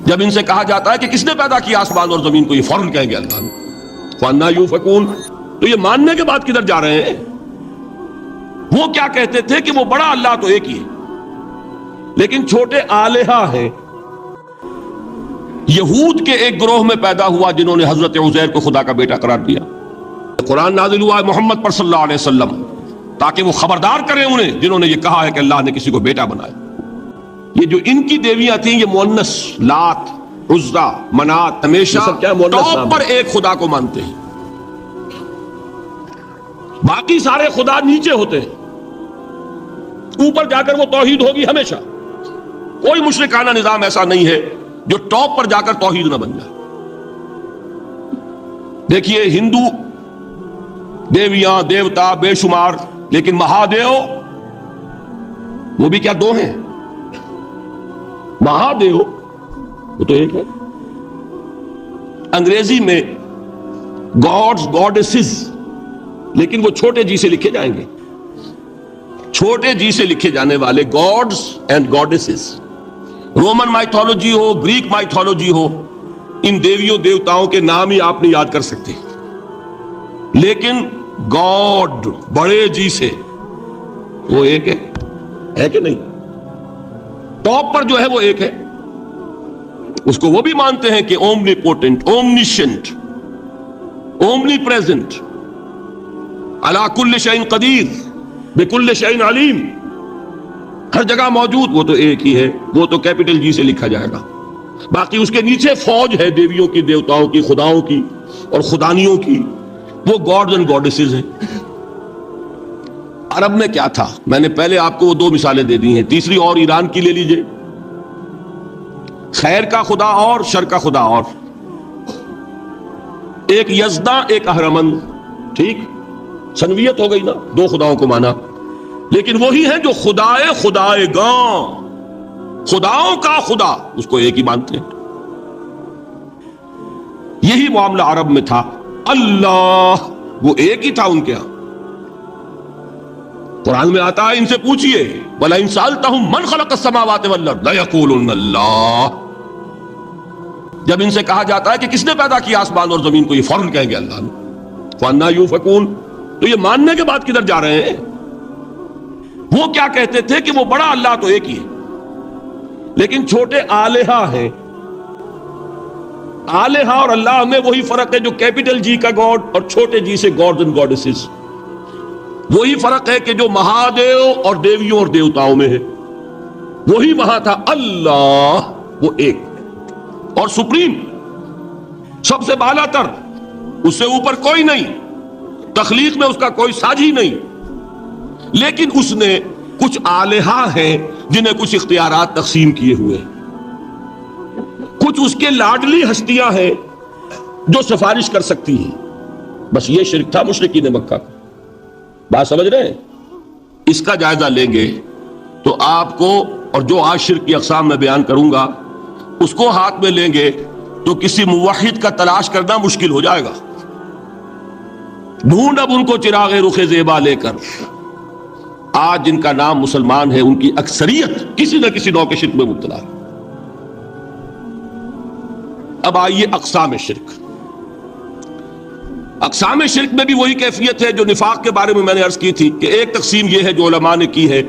جب ان سے کہا جاتا ہے کہ کس نے پیدا کیا آسمان اور زمین کو، یہ فوراً کہیں گے اللہ نے۔ فَأَنَّىٰ يُؤْفَكُونَ، تو یہ ماننے کے بعد کدھر جا رہے ہیں؟ وہ کیا کہتے تھے کہ وہ بڑا اللہ تو ایک ہی ہے، لیکن چھوٹے آلہہ ہیں۔ یہود کے ایک گروہ میں پیدا ہوا جنہوں نے حضرت عزیر کو خدا کا بیٹا قرار دیا۔ قرآن نازل ہوا ہے محمد پر صلی اللہ علیہ وسلم تاکہ وہ خبردار کریں انہیں جنہوں نے یہ کہا ہے کہ اللہ نے کسی کو بیٹا بنایا۔ یہ جو ان کی دیویاں تھیں یہ مؤنث، لات، عزا، منات، ہمیشہ ٹاپ پر ایک خدا کو مانتے ہیں، باقی سارے خدا نیچے ہوتے ہیں، اوپر جا کر وہ توحید ہوگی ہمیشہ۔ کوئی مشرکانہ نظام ایسا نہیں ہے جو ٹاپ پر جا کر توحید نہ بن جائے۔ دیکھیے ہندو دیویاں دیوتا بے شمار، لیکن مہادیو وہ بھی کیا دو ہیں؟ مہادیو وہ تو ایک ہے۔ انگریزی میں گاڈز گاڈیسز، لیکن وہ چھوٹے جی سے لکھے جائیں گے، چھوٹے جی سے لکھے جانے والے gods and goddesses. Roman mythology ہو، گریک مائتھولوجی ہو، ان دیویوں دیوتاؤں کے نام ہی آپ نہیں یاد کر سکتے، لیکن گاڈ بڑے جی سے وہ ایک ہے کہ نہیں؟ ٹاپ پر جو ہے وہ ایک ہے، اس کو وہ بھی مانتے ہیں کہ اومنی پوٹنٹ، اومنیشنٹ، اومنی پریزنٹ، علی کل شیء قدیر، بکل شیء علیم، ہر جگہ موجود، وہ تو ایک ہی ہے، وہ تو کیپٹل جی سے لکھا جائے گا۔ باقی اس کے نیچے فوج ہے دیویوں کی، دیوتاؤں کی، خداؤں کی اور خدانیوں کی، وہ گاڈز اینڈ گاڈیسز ہیں۔ عرب میں کیا تھا؟ میں نے پہلے آپ کو وہ دو مثالیں دے دی ہیں، تیسری اور ایران کی لے لیجئے۔ خیر کا خدا اور شر کا خدا اور، ایک یزداں ایک اہرمن، ٹھیک، سنویت ہو گئی نا، دو خداؤں کو مانا، لیکن وہی ہیں جو خدائے خدائے گاں، خداؤں کا خدا، اس کو ایک ہی مانتے ہیں۔ یہی معاملہ عرب میں تھا، اللہ وہ ایک ہی تھا ان کے ہاں۔ قرآن میں آتا ہے ان سے پوچھئے وَلَئِن سَأَلْتَهُم مَّنْ خَلَقَ السَّمَاوَاتِ وَالْأَرْضَ لَيَقُولُنَّ اللَّهُ، جب ان سے کہا جاتا ہے کہ کس نے پیدا کیا آسمان اور زمین کو، یہ فوراً کہیں گے اللہ نے۔ فَأَنَّىٰ يُؤْفَكُونَ، تو یہ ماننے کے بعد کدھر جا رہے ہیں؟ وہ کیا کہتے تھے کہ وہ بڑا اللہ تو ایک ہی ہے، لیکن چھوٹے آلہہ ہیں۔ آلہہ اور اللہ میں وہی فرق ہے جو کیپٹل جی کا گاڈ اور چھوٹے جی سے گاڈز اینڈ گاڈیسز، وہی فرق ہے کہ جو مہادیو اور دیویوں اور دیوتاؤں میں ہے، وہی وہاں تھا اللہ وہ ایک اور سپریم، سب سے بالا تر، اس سے اوپر کوئی نہیں، تخلیق میں اس کا کوئی ساجی نہیں، لیکن اس نے کچھ آلہہ ہیں جنہیں کچھ اختیارات تقسیم کیے ہوئے، کچھ اس کے لاڈلی ہستیاں ہیں جو سفارش کر سکتی ہیں۔ بس یہ شرک تھا مشرکین مکہ کا۔ بات سمجھ رہے ہیں؟ اس کا جائزہ لیں گے تو آپ کو، اور جو آج شرک کی اقسام میں بیان کروں گا اس کو ہاتھ میں لیں گے تو کسی موحد کا تلاش کرنا مشکل ہو جائے گا۔ ڈھونڈ اب ان کو چراغ رخ زیبا لے کر، آج جن کا نام مسلمان ہے ان کی اکثریت کسی نہ کسی نوع کے شرک میں مبتلا ہے۔ اب آئیے اقسام شرک۔ اقسام شرک میں بھی وہی کیفیت ہے جو نفاق کے بارے میں نے عرض کی تھی کہ ایک تقسیم یہ ہے جو علماء نے کی ہے،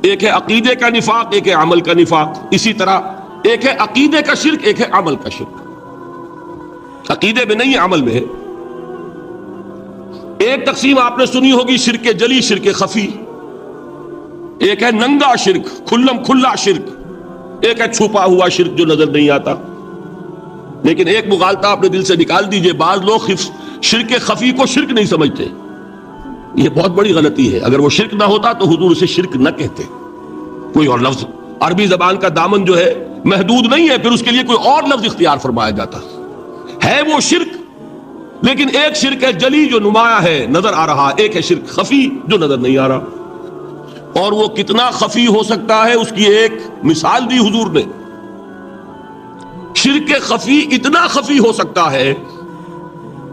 ایک ہے عقیدے کا نفاق، ایک ہے عمل کا نفاق۔ اسی طرح ایک ہے عقیدے کا شرک، ایک ہے عمل کا شرک۔ عقیدے میں نہیں، عمل میں ہے۔ ایک تقسیم آپ نے سنی ہوگی شرک جلی، شرک خفی، ایک ہے ننگا شرک، کھلم کھلا شرک، ایک ہے چھپا ہوا شرک جو نظر نہیں آتا۔ لیکن ایک مغالطہ اپنے دل سے نکال دیجئے، بعض لوگ شرک خفی کو شرک نہیں سمجھتے، یہ بہت بڑی غلطی ہے۔ اگر وہ شرک نہ ہوتا تو حضور اسے شرک نہ کہتے، کوئی اور لفظ، عربی زبان کا دامن جو ہے محدود نہیں ہے، پھر اس کے لیے کوئی اور لفظ اختیار فرمایا جاتا ہے وہ شرک۔ لیکن ایک شرک ہے جلی جو نمایاں ہے، نظر آ رہا، ایک ہے شرک خفی جو نظر نہیں آ رہا، اور وہ کتنا خفی ہو سکتا ہے اس کی ایک مثال دی حضور نے۔ شرک خفی اتنا خفی ہو سکتا ہے،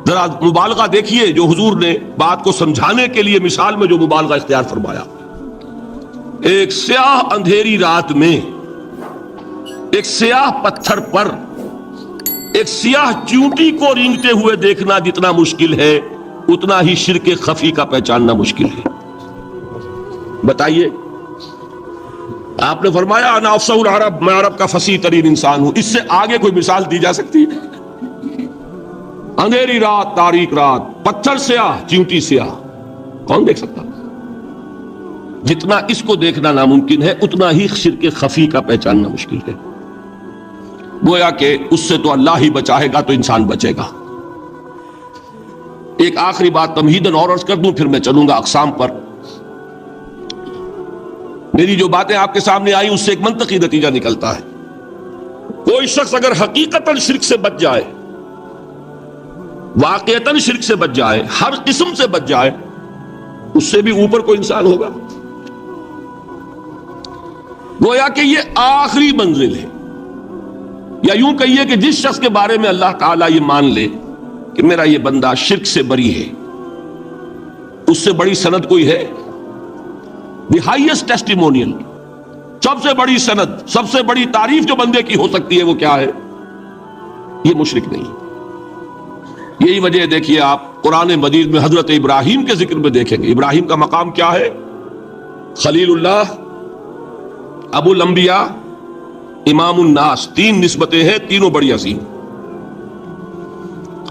ذرا مبالغہ دیکھیے جو حضور نے بات کو سمجھانے کے لیے مثال میں جو مبالغہ اختیار فرمایا۔ ایک سیاہ اندھیری رات میں ایک سیاہ پتھر پر ایک سیاہ چونٹی کو رینگتے ہوئے دیکھنا جتنا مشکل ہے اتنا ہی شرک خفی کا پہچاننا مشکل ہے. بتائیے، آپ نے فرمایا انا افصح العرب، میں عرب کا فصیح ترین انسان ہوں. اس سے آگے کوئی مثال دی جا سکتی ہے؟ اندھیری رات، تاریک رات، پتھر سیاہ، چونٹی سیاہ، کون دیکھ سکتا؟ جتنا اس کو دیکھنا ناممکن ہے اتنا ہی شرک خفی کا پہچاننا مشکل ہے. گویا کہ اس سے تو اللہ ہی بچائے گا تو انسان بچے گا. ایک آخری بات تمہیداً اور عرض کر دوں، پھر میں چلوں گا اقسام پر. میری جو باتیں آپ کے سامنے آئی اس سے ایک منطقی نتیجہ نکلتا ہے. کوئی شخص اگر حقیقتاً شرک سے بچ جائے، واقعتاً شرک سے بچ جائے، ہر قسم سے بچ جائے، اس سے بھی اوپر کوئی انسان ہوگا. گویا کہ یہ آخری منزل ہے. یا یوں کہیے کہ جس شخص کے بارے میں اللہ تعالیٰ یہ مان لے کہ میرا یہ بندہ شرک سے بری ہے، اس سے بڑی سند کوئی ہے؟ دی ہائیسٹ ٹیسٹیمونیل، سب سے بڑی سند، سب سے بڑی تعریف جو بندے کی ہو سکتی ہے وہ کیا ہے؟ یہ مشرک نہیں. یہی وجہ ہے، دیکھیے آپ قرآن مجید میں حضرت ابراہیم کے ذکر میں دیکھیں گے، ابراہیم کا مقام کیا ہے؟ خلیل اللہ، ابو الانبیاء، امام الناس. تین نسبتیں ہیں، تینوں بڑی عظیم.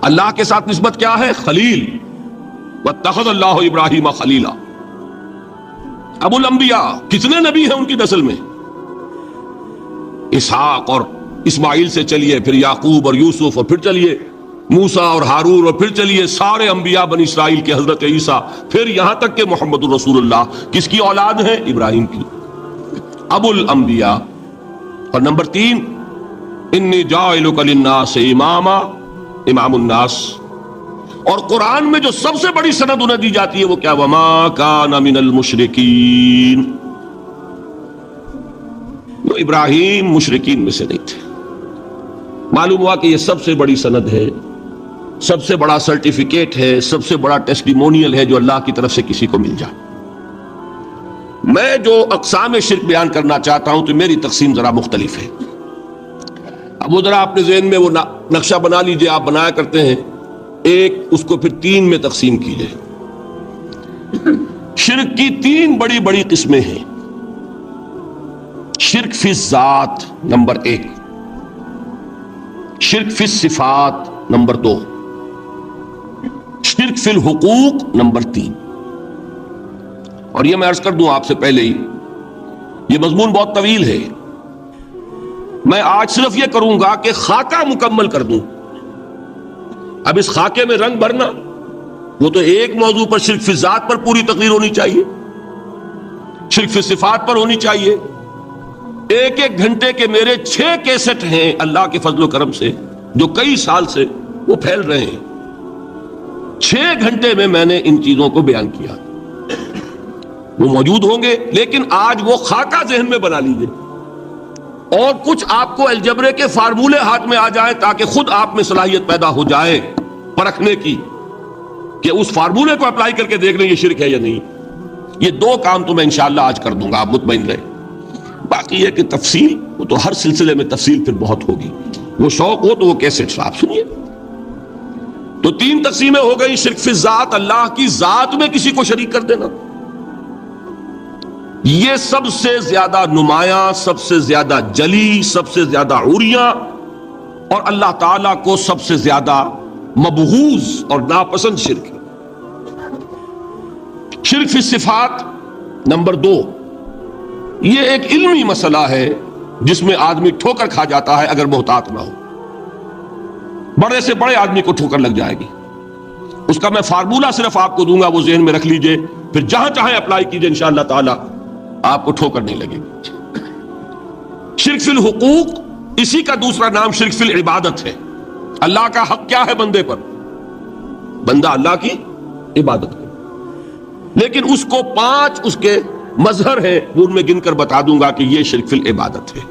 اللہ کے ساتھ نسبت کیا ہے؟ خلیل. واتخذ اللہ ابراہیم خلیلا. ابو الانبیاء، کتنے نبی ہیں ان کی نسل میں؟ اسحاق اور اسماعیل سے چلیے، پھر یعقوب اور یوسف، اور پھر چلیے موسیٰ اور ہارون، اور پھر چلیے سارے انبیاء بنی اسرائیل کے، حضرت عیسیٰ، پھر یہاں تک کہ محمد الرسول اللہ کس کی اولاد ہے؟ ابراہیم کی. ابو الانبیاء. اور نمبر 3، انی جاعلک للناس اماما، امام الناس. اور قرآن میں جو سب سے بڑی سند انہیں دی جاتی ہے وہ کیا؟ وما کان من المشرکین. وہ ابراہیم مشرکین میں سے نہیں تھے. معلوم ہوا کہ یہ سب سے بڑی سند ہے، سب سے بڑا سرٹیفکیٹ ہے، سب سے بڑا ٹیسٹیمونیل ہے جو اللہ کی طرف سے کسی کو مل جائے. میں جو اقسام شرک بیان کرنا چاہتا ہوں تو میری تقسیم ذرا مختلف ہے. اب وہ ذرا اپنے ذہن میں وہ نقشہ بنا لیجئے، آپ بنایا کرتے ہیں. ایک اس کو پھر 3 میں تقسیم کیجئے. شرک کی 3 بڑی بڑی قسمیں ہیں. شرک فی الذات نمبر 1، شرک فی الصفات نمبر 2، شرک فی الحقوق نمبر 3. اور یہ میں عرض کر دوں آپ سے پہلے ہی، یہ مضمون بہت طویل ہے. میں آج صرف یہ کروں گا کہ خاکہ مکمل کر دوں. اب اس خاکے میں رنگ بھرنا، وہ تو ایک موضوع پر شرک فی الذات پر پوری تقریر ہونی چاہیے، شرک فی صفات پر ہونی چاہیے. ایک ایک گھنٹے کے میرے 6 کیسٹ ہیں اللہ کے فضل و کرم سے، جو کئی سال سے وہ پھیل رہے ہیں. 6 گھنٹے میں نے ان چیزوں کو بیان کیا. وہ موجود ہوں گے، لیکن آج وہ خاکہ ذہن میں بنا لیجئے، اور کچھ آپ کو الجبرے کے فارمولے ہاتھ میں آ جائیں تاکہ خود آپ میں صلاحیت پیدا ہو جائے پرکھنے کی کہ اس فارمولے کو اپلائی کر کے دیکھ لیں یہ شرک ہے یا نہیں. یہ 2 کام تو میں انشاءاللہ آج کر دوں گا، آپ مطمئن رہیں. باقی یہ کہ تفصیل، وہ تو ہر سلسلے میں تفصیل پھر بہت ہوگی. وہ شوق ہو تو وہ کیسٹ آپ سنیے. تو 3 تقسیمیں ہو گئی. شرک فی الذات، اللہ کی ذات میں کسی کو شریک کر دینا، یہ سب سے زیادہ نمایاں، سب سے زیادہ جلی، سب سے زیادہ عریاں، اور اللہ تعالیٰ کو سب سے زیادہ مبغوض اور ناپسند شرک ہے. شرک فی الصفات نمبر 2، یہ ایک علمی مسئلہ ہے جس میں آدمی ٹھوکر کھا جاتا ہے اگر محتاط نہ ہو. بڑے سے بڑے آدمی کو ٹھوکر لگ جائے گی. اس کا میں فارمولہ صرف آپ کو دوں گا، وہ ذہن میں رکھ لیجئے، پھر جہاں چاہیں اپلائی کیجئے، انشاءاللہ تعالی آپ کو ٹھوکر نہیں لگے گی. شرک فی الحقوق، اسی کا دوسرا نام شرک فی العبادت ہے. اللہ کا حق کیا ہے بندے پر؟ بندہ اللہ کی عبادت کرے. لیکن اس کو 5 اس کے مظہر ہیں، وہ ان میں گن کر بتا دوں گا کہ یہ شرک فی العبادت ہے.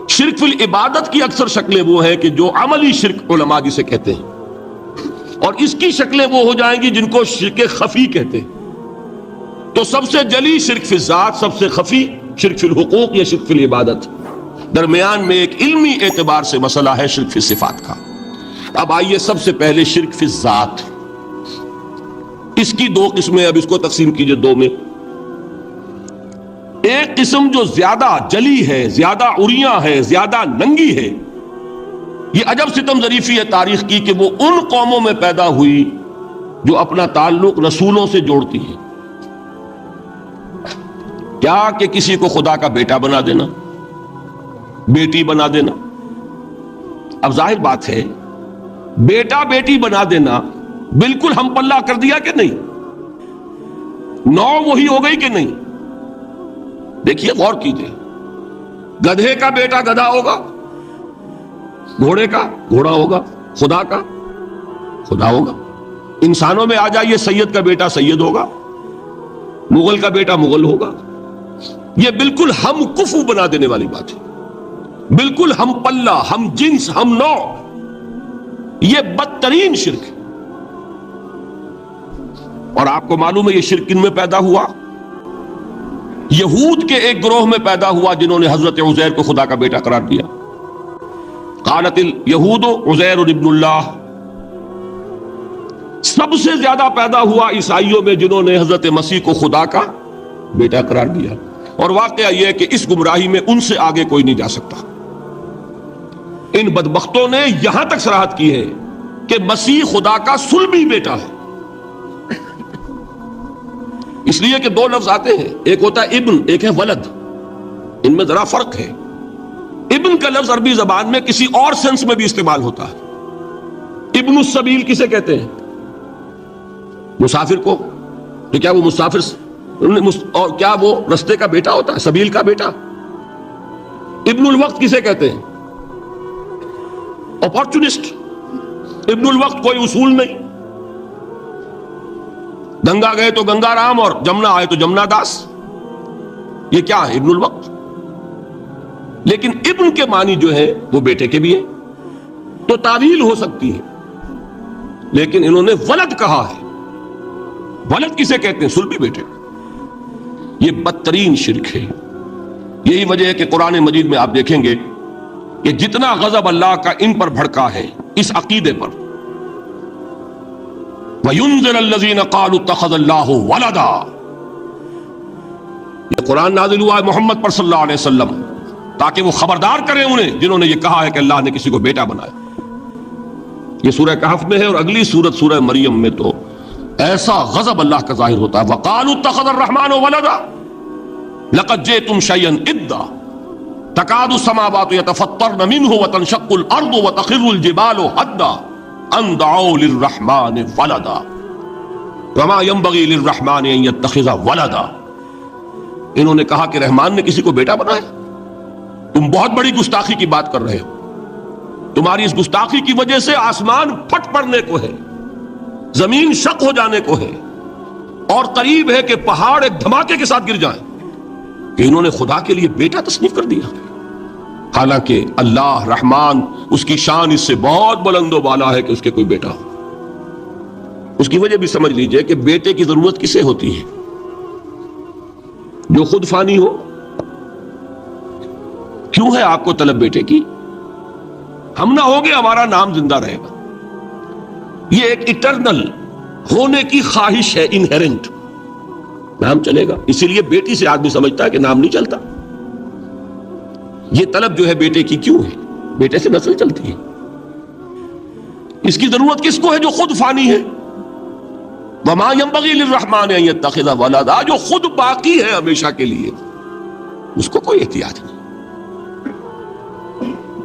شرک فی العبادت کی اکثر شکلیں وہ ہیں کہ جو عملی شرک علماء جسے کہتے ہیں، اور اس کی شکلیں وہ ہو جائیں گی جن کو شرک خفی کہتے ہیں. تو سب سے جلی شرک فی الذات، سب سے خفی شرک فی الحقوق یا شرک فی العبادت. درمیان میں ایک علمی اعتبار سے مسئلہ ہے شرک فی صفات کا۔ اب آئیے سب سے پہلے شرک فی ذات، اس کی دو قسمیں، اب اس کو تقسیم کیجئے دو میں۔ ایک قسم جو زیادہ جلی ہے، زیادہ عریاں ہے، زیادہ ننگی ہے، یہ عجب ستم ظریفی ہے تاریخ کی کہ وہ ان قوموں میں پیدا ہوئی جو اپنا تعلق رسولوں سے جوڑتی ہیں۔ کیا کہ کسی کو خدا کا بیٹا بنا دینا، بیٹی بنا دینا۔ اب ظاہر بات ہے بیٹا بیٹی بنا دینا بالکل ہم پلہ کر دیا کہ نہیں؟ نو وہی ہو گئی کہ نہیں؟ دیکھیے غور کیجئے، گدھے کا بیٹا گدھا ہوگا، گھوڑے کا گھوڑا ہوگا، خدا کا خدا ہوگا۔ انسانوں میں آ جائیے، سید کا بیٹا سید ہوگا، مغل کا بیٹا مغل ہوگا۔ یہ بالکل ہم کفو بنا دینے والی بات ہے، بالکل ہم پلہ، ہم جنس، ہم نوع۔ یہ بدترین شرک ہے۔ اور آپ کو معلوم ہے یہ شرک کن میں پیدا ہوا؟ یہود کے ایک گروہ میں پیدا ہوا جنہوں نے حضرت عزیر کو خدا کا بیٹا قرار دیا۔ قالت الیہود عزیر ابن اللہ۔ سب سے زیادہ پیدا ہوا عیسائیوں میں جنہوں نے حضرت مسیح کو خدا کا بیٹا قرار دیا۔ اور واقعہ یہ ہے کہ اس گمراہی میں ان سے آگے کوئی نہیں جا سکتا۔ ان بدبختوں نے یہاں تک صراحت کی ہے کہ مسیح خدا کا صلبی بیٹا ہے۔ اس لیے کہ دو لفظ آتے ہیں، ایک ہوتا ہے ابن، ایک ہے ولد، ان میں ذرا فرق ہے۔ ابن کا لفظ عربی زبان میں کسی اور سینس میں بھی استعمال ہوتا ہے۔ ابن السبیل کسے کہتے ہیں؟ مسافر کو۔ تو کیا وہ مسافر اور کیا وہ رستے کا بیٹا ہوتا ہے، سبیل کا بیٹا؟ ابن الوقت کسے کہتے ہیں؟ اپارچونسٹ۔ ابن الوقت کوئی اصول نہیں، گنگا گئے تو گنگا رام اور جمنا آئے تو جمنا داس۔ یہ کیا ہے؟ ابن الوقت۔ لیکن ابن کے معنی جو ہے وہ بیٹے کے بھی ہے، تو تعویل ہو سکتی ہے، لیکن انہوں نے ولد کہا ہے۔ ولد کسے کہتے ہیں؟ صلبی بیٹے۔ یہ بدترین شرک ہے۔ یہی وجہ ہے کہ قرآن مجید میں آپ دیکھیں گے کہ جتنا غضب اللہ کا ان پر بھڑکا ہے اس عقیدے پر، وَيُنذِرَ الَّذِينَ قَالُوا اتَّخَذَ اللَّهُ وَلَدًا۔ یہ قرآن نازل ہوا ہے محمد پر صلی اللہ علیہ وسلم تاکہ وہ خبردار کریں انہیں جنہوں نے یہ کہا ہے کہ اللہ نے کسی کو بیٹا بنایا۔ یہ سورہ کہف میں ہے، اور اگلی سورت سورہ مریم میں تو ایسا غضب اللہ کا ظاہر ہوتا ہے، وَقَالُوا اتَّخَذَ الرَّحْمَنُ وَلَدًا لَقَدْ جِئْتُمْ شَيْئًا إِدًّا تَكَادُ السَّمَاوَاتُ يَتَفَطَّرْنَ مِنْهُ وَتَنشَقُّ الْأَرْضُ وَتَخِرُّ الْجِبَالُ هَدًّا أَن دَعَوْا لِلرَّحْمَنِ وَلَدًا وَمَا يَنبَغِي لِلرَّحْمَنِ أَن يَتَّخِذَ وَلَدًا۔ انہوں نے کہا کہ رحمان نے کسی کو بیٹا بنایا۔ تم بہت بڑی گستاخی کی بات کر رہے ہو، تمہاری اس گستاخی کی وجہ سے آسمان پھٹ پڑنے کو ہے، زمین شق ہو جانے کو ہے، اور قریب ہے کہ پہاڑ ایک دھماکے کے ساتھ گر جائیں، کہ انہوں نے خدا کے لیے بیٹا تصنیف کر دیا۔ حالانکہ اللہ رحمان، اس کی شان اس سے بہت بلند و بالا ہے کہ اس کے کوئی بیٹا ہو۔ اس کی وجہ بھی سمجھ لیجئے کہ بیٹے کی ضرورت کسے ہوتی ہے؟ جو خود فانی ہو۔ کیوں ہے آپ کو طلب بیٹے کی؟ ہم نہ ہوگے ہمارا نام زندہ رہے گا۔ یہ ایک اٹرنل ہونے کی خواہش ہے، انہیرنٹ، نام چلے گا۔ اسی لیے بیٹی سے آدمی سمجھتا ہے کہ نام نہیں چلتا۔ یہ طلب جو ہے بیٹے کی کیوں ہے؟ بیٹے سے نسل چلتی ہے۔ اس کی ضرورت کس کو ہے؟ جو خود فانی ہے۔ وَمَا يَنبَغِي لِلرَّحْمَنِ أَن يَتَّخِذَ وَلَدًا، جو خود باقی ہے ہمیشہ کے لیے، اس کو کوئی احتیاج نہیں۔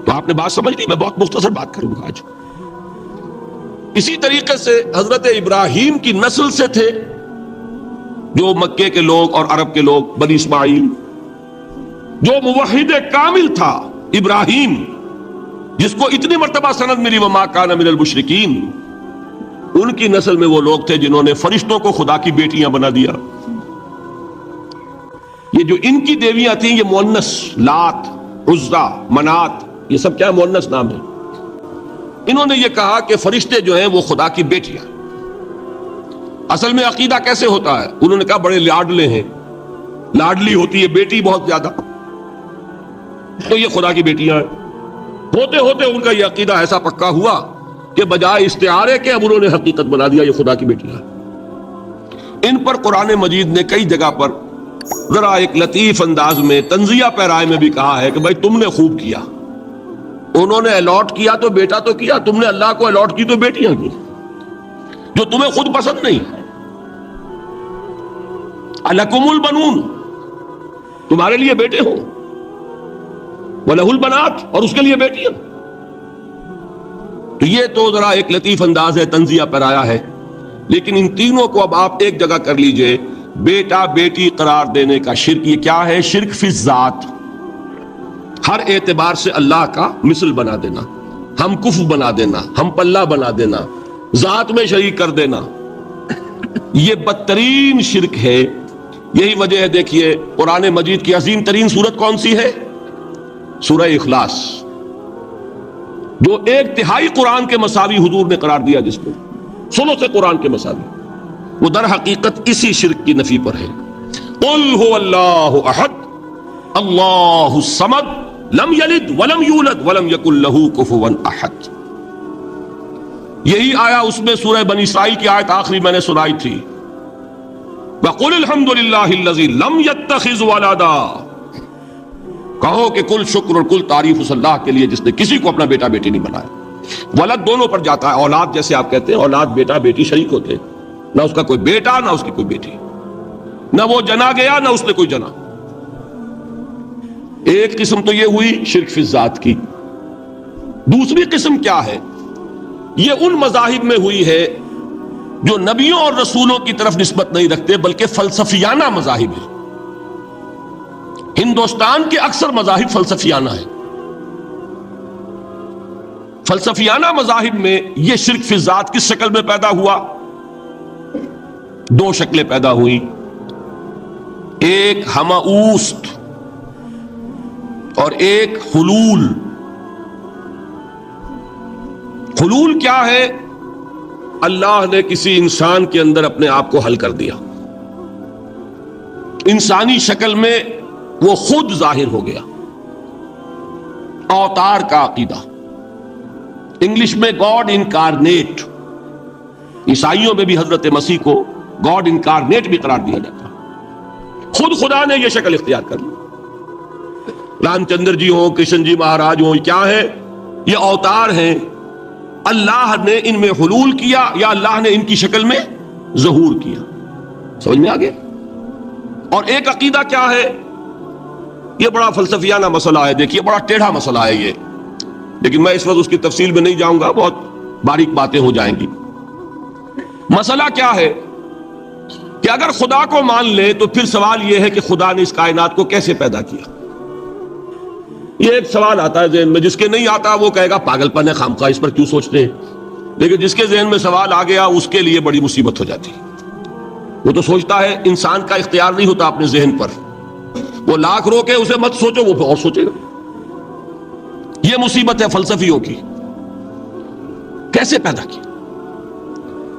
تو آپ نے بات سمجھ لی، میں بہت مختصر بات کروں گا آج۔ اسی طریقے سے حضرت ابراہیم کی نسل سے تھے جو مکے کے لوگ اور عرب کے لوگ، بنی اسماعیل، جو موحد کامل تھا ابراہیم، جس کو اتنی مرتبہ سند ملی وما کان من المشرکین، ان کی نسل میں وہ لوگ تھے جنہوں نے فرشتوں کو خدا کی بیٹیاں بنا دیا۔ یہ جو ان کی دیویاں تھیں یہ مؤنث، لات، عزا، منات، یہ سب کیا مؤنث نام ہے۔ انہوں نے یہ کہا کہ فرشتے جو ہیں وہ خدا کی بیٹیاں۔ اصل میں عقیدہ کیسے ہوتا ہے؟ انہوں نے کہا بڑے لاڈلے ہیں، لاڈلی ہوتی ہے بیٹی بہت زیادہ، تو یہ خدا کی بیٹیاں ہیں. ہوتے ہوتے ان کا یہ عقیدہ ایسا پکا ہوا کہ بجائے استعارے کے اب انہوں نے حقیقت بنا دیا یہ خدا کی بیٹیاں. ان پر قرآن مجید نے کئی جگہ پر ذرا ایک لطیف انداز میں تنزیہ پیرائے میں بھی کہا ہے کہ بھائی تم نے خوب کیا. انہوں نے الاٹ کیا تو بیٹا تو کیا, تم نے اللہ کو الاٹ کی تو بیٹیاں کی جو تمہیں خود پسند نہیں. الکم البنون, تمہارے لیے بیٹے ہوں, وَلَهُ الْبَنَاتُ, اور اس کے لیے بیٹیاں. تو یہ تو ذرا ایک لطیف انداز ہے, تنزیہ پرایا ہے. لیکن ان تینوں کو اب آپ ایک جگہ کر لیجئے. بیٹا بیٹی قرار دینے کا شرک, یہ کیا ہے؟ شرک فی الذات, ہر اعتبار سے اللہ کا مثل بنا دینا, ہم کف بنا دینا, ہم پلہ بنا دینا, ذات میں شریک کر دینا. یہ بدترین شرک ہے. یہی وجہ ہے, دیکھیے قرآن مجید کی عظیم ترین سورت کون سی ہے؟ سورہ اخلاص, جو 1/3 قرآن کے مساوی حضور نے قرار دیا, جس کو ثلث سے قرآن کے مساوی, وہ در حقیقت اسی شرک کی نفی پر ہے. قل هو اللہ احد اللہ الصمد لم یلد ولم یولد ولم یکن لہ کفوا احد. یہی آیا اس میں سورہ بنی اسرائیل کی آیت آخری میں نے سنائی تھی, وَقُلِ الْحَمْدُ لِلَّهِ الَّذِي لَمْ يَتَّخِذْ وَلَدًا. کہو کہ کل شکر اور کل تعریف اس اللہ کے لیے جس نے کسی کو اپنا بیٹا بیٹی نہیں بنایا. ولد دونوں پر جاتا ہے, اولاد جیسے آپ کہتے ہیں, اولاد بیٹا بیٹی شریک ہوتے ہیں, نہ اس کا کوئی بیٹا نہ اس کی کوئی بیٹی, نہ وہ جنا گیا نہ اس نے کوئی جنا. ایک قسم تو یہ ہوئی شرک فی الذات کی. دوسری قسم کیا ہے؟ یہ ان مذاہب میں ہوئی ہے جو نبیوں اور رسولوں کی طرف نسبت نہیں رکھتے بلکہ فلسفیانہ مذاہب ہیں. ہندوستان کے اکثر مذاہب فلسفیانہ ہیں. فلسفیانہ مذاہب میں یہ شرک فی الذات کس شکل میں پیدا ہوا؟ 2 شکلیں پیدا ہوئی. ایک ہماؤست اور ایک حلول. حلول کیا ہے؟ اللہ نے کسی انسان کے اندر اپنے آپ کو حل کر دیا, انسانی شکل میں وہ خود ظاہر ہو گیا. اوتار کا عقیدہ, انگلش میں گاڈ انکارنیٹ. عیسائیوں میں بھی حضرت مسیح کو گاڈ انکارنیٹ بھی قرار دیا جاتا. خود خدا نے یہ شکل اختیار کر لی. رام چندر جی ہوں, کرشن جی مہاراج ہوں, کیا ہے یہ؟ اوتار ہیں. اللہ نے ان میں حلول کیا یا اللہ نے ان کی شکل میں ظہور کیا. سمجھ میں آ گیا؟ اور ایک عقیدہ کیا ہے؟ یہ بڑا فلسفیانہ مسئلہ ہے, دیکھیے بڑا ٹیڑھا مسئلہ ہے یہ, لیکن میں اس وقت اس کی تفصیل میں نہیں جاؤں گا, بہت باریک باتیں ہو جائیں گی. مسئلہ کیا ہے کہ اگر خدا کو مان لے تو پھر سوال یہ ہے کہ خدا نے اس کائنات کو کیسے پیدا کیا. یہ ایک سوال آتا ہے ذہن میں, جس کے نہیں آتا وہ کہے گا پاگل پن ہے, خامخواہ اس پر کیوں سوچتے ہیں. لیکن جس کے ذہن میں سوال آ گیا اس کے لیے بڑی مصیبت ہو جاتی. وہ تو سوچتا ہے, انسان کا اختیار نہیں ہوتا اپنے ذہن پر. وہ لاکھ روکے اسے مت سوچو, وہ اور سوچے گا. یہ مصیبت ہے فلسفیوں کی. کیسے پیدا کی؟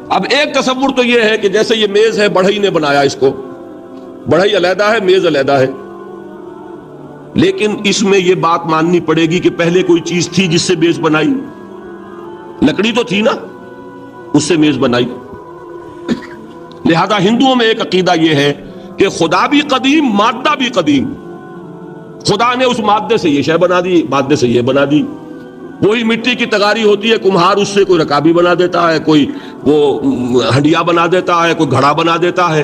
اب ایک تصور تو یہ ہے کہ جیسے یہ میز ہے, بڑھئی نے بنایا اس کو, بڑھئی علیحدہ ہے, میز علیحدہ ہے. لیکن اس میں یہ بات ماننی پڑے گی کہ پہلے کوئی چیز تھی جس سے میز بنائی. لکڑی تو تھی نا, اس سے میز بنائی. لہذا ہندوؤں میں ایک عقیدہ یہ ہے کہ خدا بھی قدیم, مادہ بھی قدیم. خدا نے اس مادے سے یہ شے بنا دی, مادے سے یہ بنا دی. وہی مٹی کی تغاری ہوتی ہے, کمہار اس سے کوئی رکابی بنا دیتا ہے, کوئی وہ ہنڈیا بنا دیتا ہے, کوئی گھڑا بنا دیتا ہے.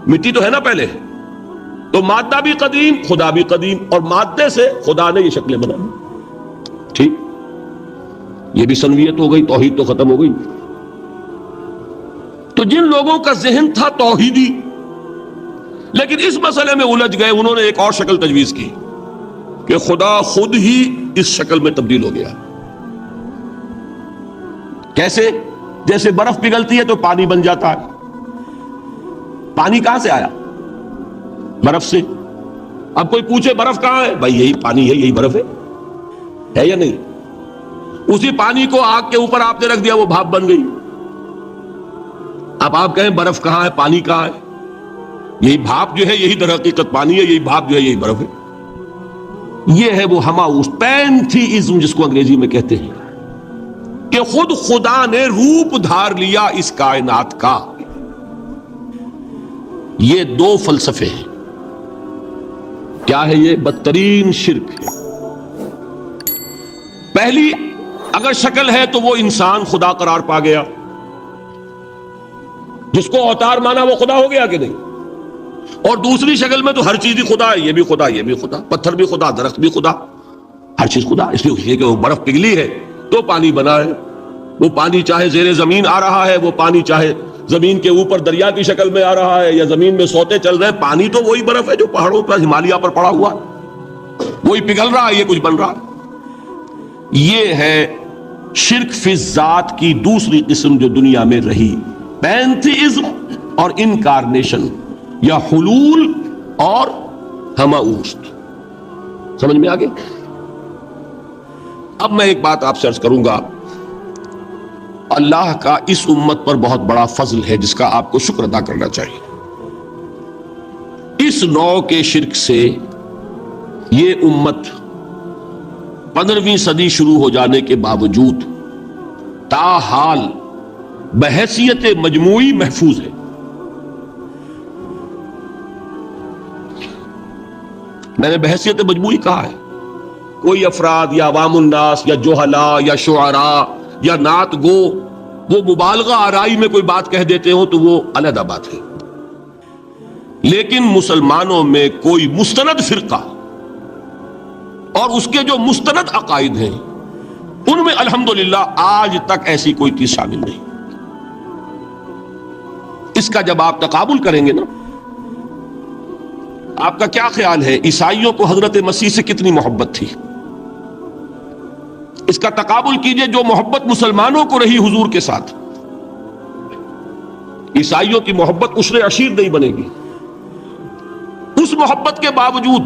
مٹی تو ہے نا پہلے. تو مادہ بھی قدیم, خدا بھی قدیم, اور مادے سے خدا نے یہ شکلیں بنا دی. ٹھیک, یہ بھی سنویت ہو گئی, توحید تو ختم ہو گئی. تو جن لوگوں کا ذہن تھا توحیدی لیکن اس مسئلے میں الجھ گئے, انہوں نے ایک اور شکل تجویز کی کہ خدا خود ہی اس شکل میں تبدیل ہو گیا. کیسے؟ جیسے برف پگھلتی ہے تو پانی بن جاتا ہے. پانی کہاں سے آیا؟ برف سے. اب کوئی پوچھے برف کہاں ہے؟ بھائی یہی پانی ہے, یہی برف ہے یا نہیں؟ اسی پانی کو آگ کے اوپر آپ نے رکھ دیا, وہ بھاپ بن گئی. اب آپ کہیں برف کہاں ہے, پانی کہاں ہے؟ یہی بھاپ جو ہے یہی در حقیقت پانی ہے, یہی بھاپ جو ہے یہی برف ہے. یہ ہے وہ ہماؤس پینتھیزم جس کو انگریزی میں کہتے ہیں، کہ خود خدا نے روپ دھار لیا اس کائنات کا۔ یہ دو فلسفے ہیں۔ کیا ہے یہ؟ بدترین شرک ہے۔ پہلی اگر شکل ہے تو وہ انسان خدا قرار پا گیا، جس کو اوتار مانا وہ خدا ہو گیا کہ نہیں؟ اور دوسری شکل میں تو ہر چیز ہی خدا ہے، یہ بھی خدا، یہ بھی خدا، پتھر بھی خدا، درخت بھی خدا، ہر چیز خدا۔ اس لیے کہ وہ برف پگھلی ہے تو پانی بنا ہے، وہ پانی چاہے زیر زمین آ رہا ہے، وہ پانی چاہے زمین کے اوپر دریا کی شکل میں آ رہا ہے یا زمین میں سوتے چل رہے ہیں، پانی تو وہی برف ہے جو پہاڑوں پر ہمالیہ پر پڑا ہوا ہے، وہی پگھل رہا ہے، یہ کچھ بن رہا ہے۔ یہ ہے شرک فی الذات کی دوسری قسم جو دنیا میں رہی، پینتھیزم اور انکارنیشن، یا حلول اور ہماؤست۔ سمجھ میں آگے؟ اب میں ایک بات آپ سے عرض کروں گا، اللہ کا اس امت پر بہت بڑا فضل ہے جس کا آپ کو شکر ادا کرنا چاہیے۔ اس نوع کے شرک سے یہ امت 15ویں صدی شروع ہو جانے کے باوجود تاحال بحیثیت مجموعی محفوظ ہے۔ میں نے بحیثیت مجموعی کہا ہے، کوئی افراد یا عوام الناس یا جوہلاء یا شعراء یا نعت گو وہ مبالغہ آرائی میں کوئی بات کہہ دیتے ہوں تو وہ علیحدہ بات ہے، لیکن مسلمانوں میں کوئی مستند فرقہ اور اس کے جو مستند عقائد ہیں ان میں الحمدللہ آج تک ایسی کوئی چیز شامل نہیں۔ اس کا جب آپ تقابل کریں گے نا، آپ کا کیا خیال ہے عیسائیوں کو حضرت مسیح سے کتنی محبت تھی؟ اس کا تقابل کیجئے جو محبت مسلمانوں کو رہی حضور کے ساتھ۔ عیسائیوں کی محبت عشر عشیر نہیں بنے گی، اس محبت کے باوجود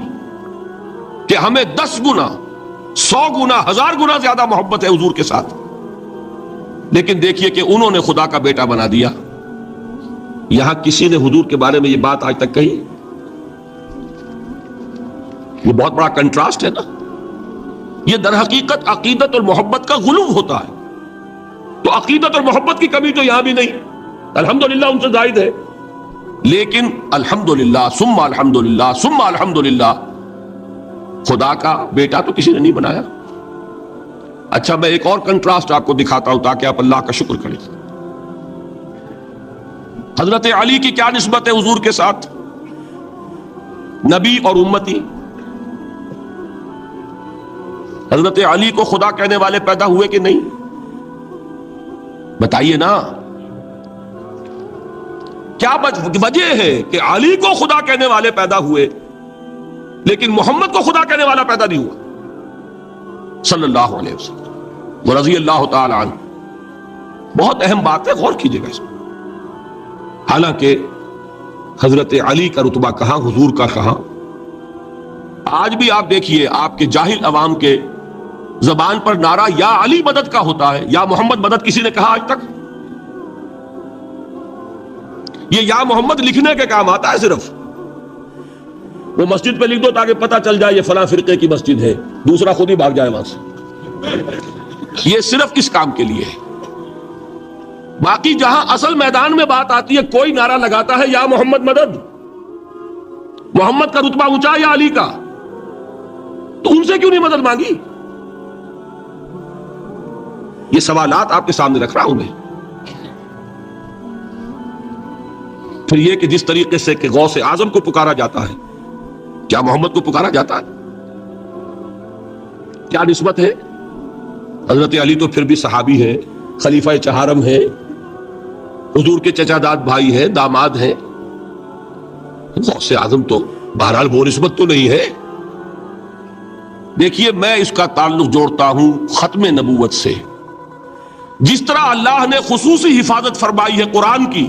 کہ ہمیں 10 گنا 100 گنا 1000 گنا زیادہ محبت ہے حضور کے ساتھ، لیکن دیکھیے کہ انہوں نے خدا کا بیٹا بنا دیا۔ یہاں کسی نے حضور کے بارے میں یہ بات آج تک کہی؟ یہ بہت بڑا کنٹراسٹ ہے نا۔ یہ در حقیقت عقیدت اور محبت کا غلو ہوتا ہے، تو عقیدت اور محبت کی کمی تو یہاں بھی نہیں، الحمدللہ ان سے زائد ہے، لیکن الحمدللہ ثم الحمدللہ ثم الحمدللہ خدا کا بیٹا تو کسی نے نہیں بنایا۔ اچھا میں ایک اور کنٹراسٹ آپ کو دکھاتا ہوں تاکہ آپ اللہ کا شکر کریں۔ حضرت علی کی کیا نسبت ہے حضور کے ساتھ؟ نبی اور امتی۔ حضرت علی کو خدا کہنے والے پیدا ہوئے کہ نہیں؟ بتائیے نا، کیا وجہ ہے کہ علی کو خدا کہنے والے پیدا ہوئے لیکن محمد کو خدا کہنے والا پیدا نہیں ہوا صلی اللہ علیہ وسلم ورضی اللہ تعالی عنہ؟ بہت اہم بات ہے، غور کیجئے گا اس میں۔ حالانکہ حضرت علی کا رتبہ کہاں، حضور کا کہاں؟ آج بھی آپ دیکھیے آپ کے جاہل عوام کے زبان پر نعرہ یا علی مدد کا ہوتا ہے، یا محمد مدد کسی نے کہا آج تک؟ یہ یا محمد لکھنے کے کام آتا ہے صرف، وہ مسجد پہ لکھ دو تاکہ پتہ چل جائے یہ فلاں فرقے کی مسجد ہے، دوسرا خود ہی بھاگ جائے وہاں سے۔ یہ صرف اس کام کے لیے ہے۔ باقی جہاں اصل میدان میں بات آتی ہے کوئی نعرہ لگاتا ہے یا محمد مدد، محمد کا رتبہ اونچا یا علی کا، تو ان سے کیوں نہیں مدد مانگی؟ یہ سوالات آپ کے سامنے رکھ رہا ہوں میں۔ پھر یہ کہ جس طریقے سے کہ غوث اعظم کو پکارا جاتا ہے، کیا محمد کو پکارا جاتا ہے؟ کیا نسبت ہے؟ حضرت علی تو پھر بھی صحابی ہے، خلیفہ چہارم ہے، حضور کے چچا داد بھائی ہیں، داماد ہیں۔ غوث اعظم تو بہرحال وہ نسبت تو نہیں ہے۔ دیکھیے میں اس کا تعلق جوڑتا ہوں ختم نبوت سے۔ جس طرح اللہ نے خصوصی حفاظت فرمائی ہے قرآن کی،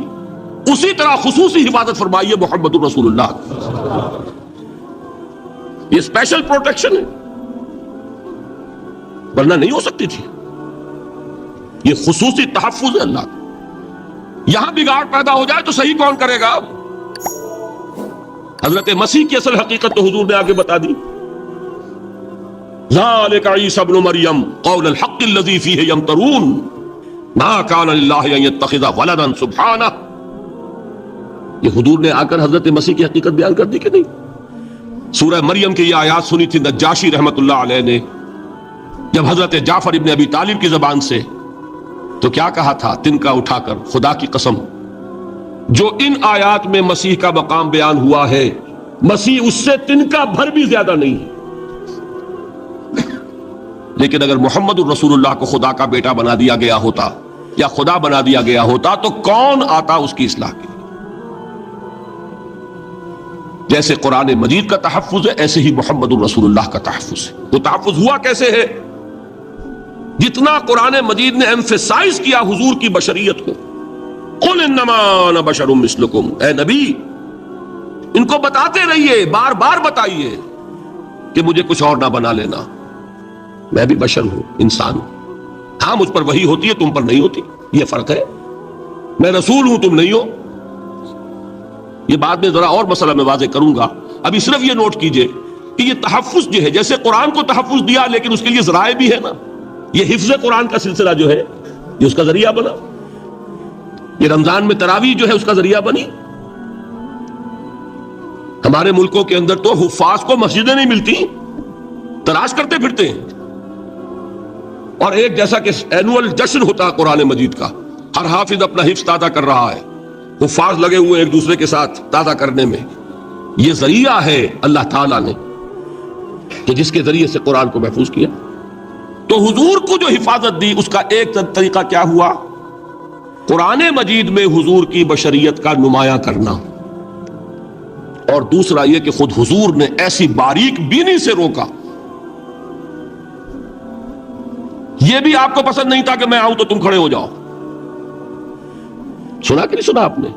اسی طرح خصوصی حفاظت فرمائی ہے محمد رسول اللہ۔ یہ اسپیشل پروٹیکشن ہے، ورنہ نہیں ہو سکتی تھی۔ یہ خصوصی تحفظ ہے اللہ کا۔ یہاں بگاڑ پیدا ہو جائے تو صحیح کون کرے گا؟ حضرت مسیح کی اصل حقیقت تو حضور نے آگے بتا دی۔ ذالک عیسی ابن مریم قول الحق الذی فیہ یمترون ما کان للہ ان یتخذ ولدا سبحانہ. یہ حضور نے آ کر حضرت مسیح کی حقیقت بیان کر دی کہ نہیں؟ سورہ مریم کی یہ آیات سنی تھی نجاشی رحمت اللہ علیہ نے جب حضرت جعفر ابن ابی طالب کی زبان سے، تو کیا کہا تھا تنکا اٹھا کر، خدا کی قسم جو ان آیات میں مسیح کا مقام بیان ہوا ہے، مسیح اس سے تنکا بھر بھی زیادہ نہیں ہے. لیکن اگر محمد الرسول اللہ کو خدا کا بیٹا بنا دیا گیا ہوتا یا خدا بنا دیا گیا ہوتا تو کون آتا اس کی اصلاح کے لیے؟ جیسے قرآن مجید کا تحفظ ہے ایسے ہی محمد الرسول اللہ کا تحفظ ہے. وہ تحفظ ہوا کیسے ہے؟ جتنا قرآن مجید نے ایمفیسائز کیا حضور کی بشریت کو، قل انما انا بشر مثلکم، اے نبی ان کو بتاتے رہیے، بار بار بتائیے کہ مجھے کچھ اور نہ بنا لینا، میں بھی بشر ہوں، انسان ہوں. ہاں مجھ پر وحی ہوتی ہے، تم پر نہیں ہوتی، یہ فرق ہے. میں رسول ہوں، تم نہیں ہو. یہ بعد میں ذرا اور مسئلہ میں واضح کروں گا. ابھی صرف یہ نوٹ کیجئے کہ یہ تحفظ جو ہے، جیسے قرآن کو تحفظ دیا لیکن اس کے لیے ذرائع بھی ہے نا. یہ حفظ قرآن کا سلسلہ جو ہے یہ اس کا ذریعہ بنا. یہ رمضان میں تراویح جو ہے اس کا ذریعہ بنی. ہمارے ملکوں کے اندر تو حفاظ کو مسجدیں نہیں ملتی، تلاش کرتے پھرتے ہیں. اور ایک جیسا کہ اینول جشن ہوتا ہے قرآن مجید کا، ہر حافظ اپنا حفظ تازہ کر رہا ہے، حفاظ لگے ہوئے ایک دوسرے کے ساتھ تازہ کرنے میں. یہ ذریعہ ہے اللہ تعالیٰ نے کہ جس کے ذریعے سے قرآن کو محفوظ کیا. تو حضور کو جو حفاظت دی اس کا ایک طریقہ کیا ہوا؟ قرآن مجید میں حضور کی بشریت کا نمایاں کرنا، اور دوسرا یہ کہ خود حضور نے ایسی باریک بینی سے روکا. یہ بھی آپ کو پسند نہیں تھا کہ میں آؤں تو تم کھڑے ہو جاؤ. سنا کہ نہیں سنا آپ نے؟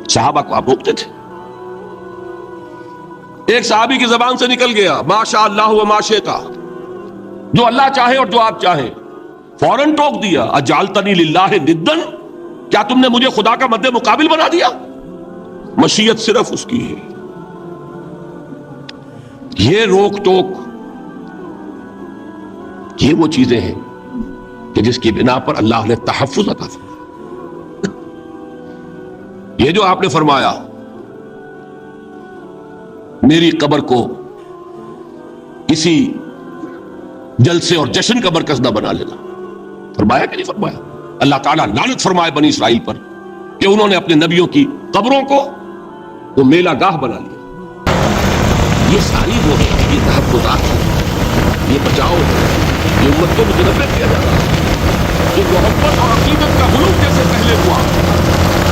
صحابہ کو آپ روکتے تھے. ایک صحابی کی زبان سے نکل گیا ما شاء اللہ و ما شئت، جو اللہ چاہے اور جو آپ چاہیں. فوراً ٹوک دیا اجعلتنی للہ ندن، کیا تم نے مجھے خدا کا مد مقابل بنا دیا؟ مشیت صرف اس کی ہے. یہ روک ٹوک یہ وہ چیزیں ہیں کہ جس کی بنا پر اللہ نے تحفظ عطا فرمایا. یہ جو آپ نے فرمایا میری قبر کو کسی جلسے اور جشن کا مرکز نہ بنا لینا، فرمایا کہ نہیں فرمایا؟ اللہ تعالیٰ لعنت فرمائے بنی اسرائیل پر کہ انہوں نے اپنے نبیوں کی قبروں کو وہ میلہ گاہ بنا لیا. یہ ساری وہ ہے، یہ تحفظات ہیں، یہ بچاؤ ہے، یہ امت کو متنبع کیا جا رہا ہے. یہ محبت اور عقیدت کا غلو جیسے پہلے ہوا،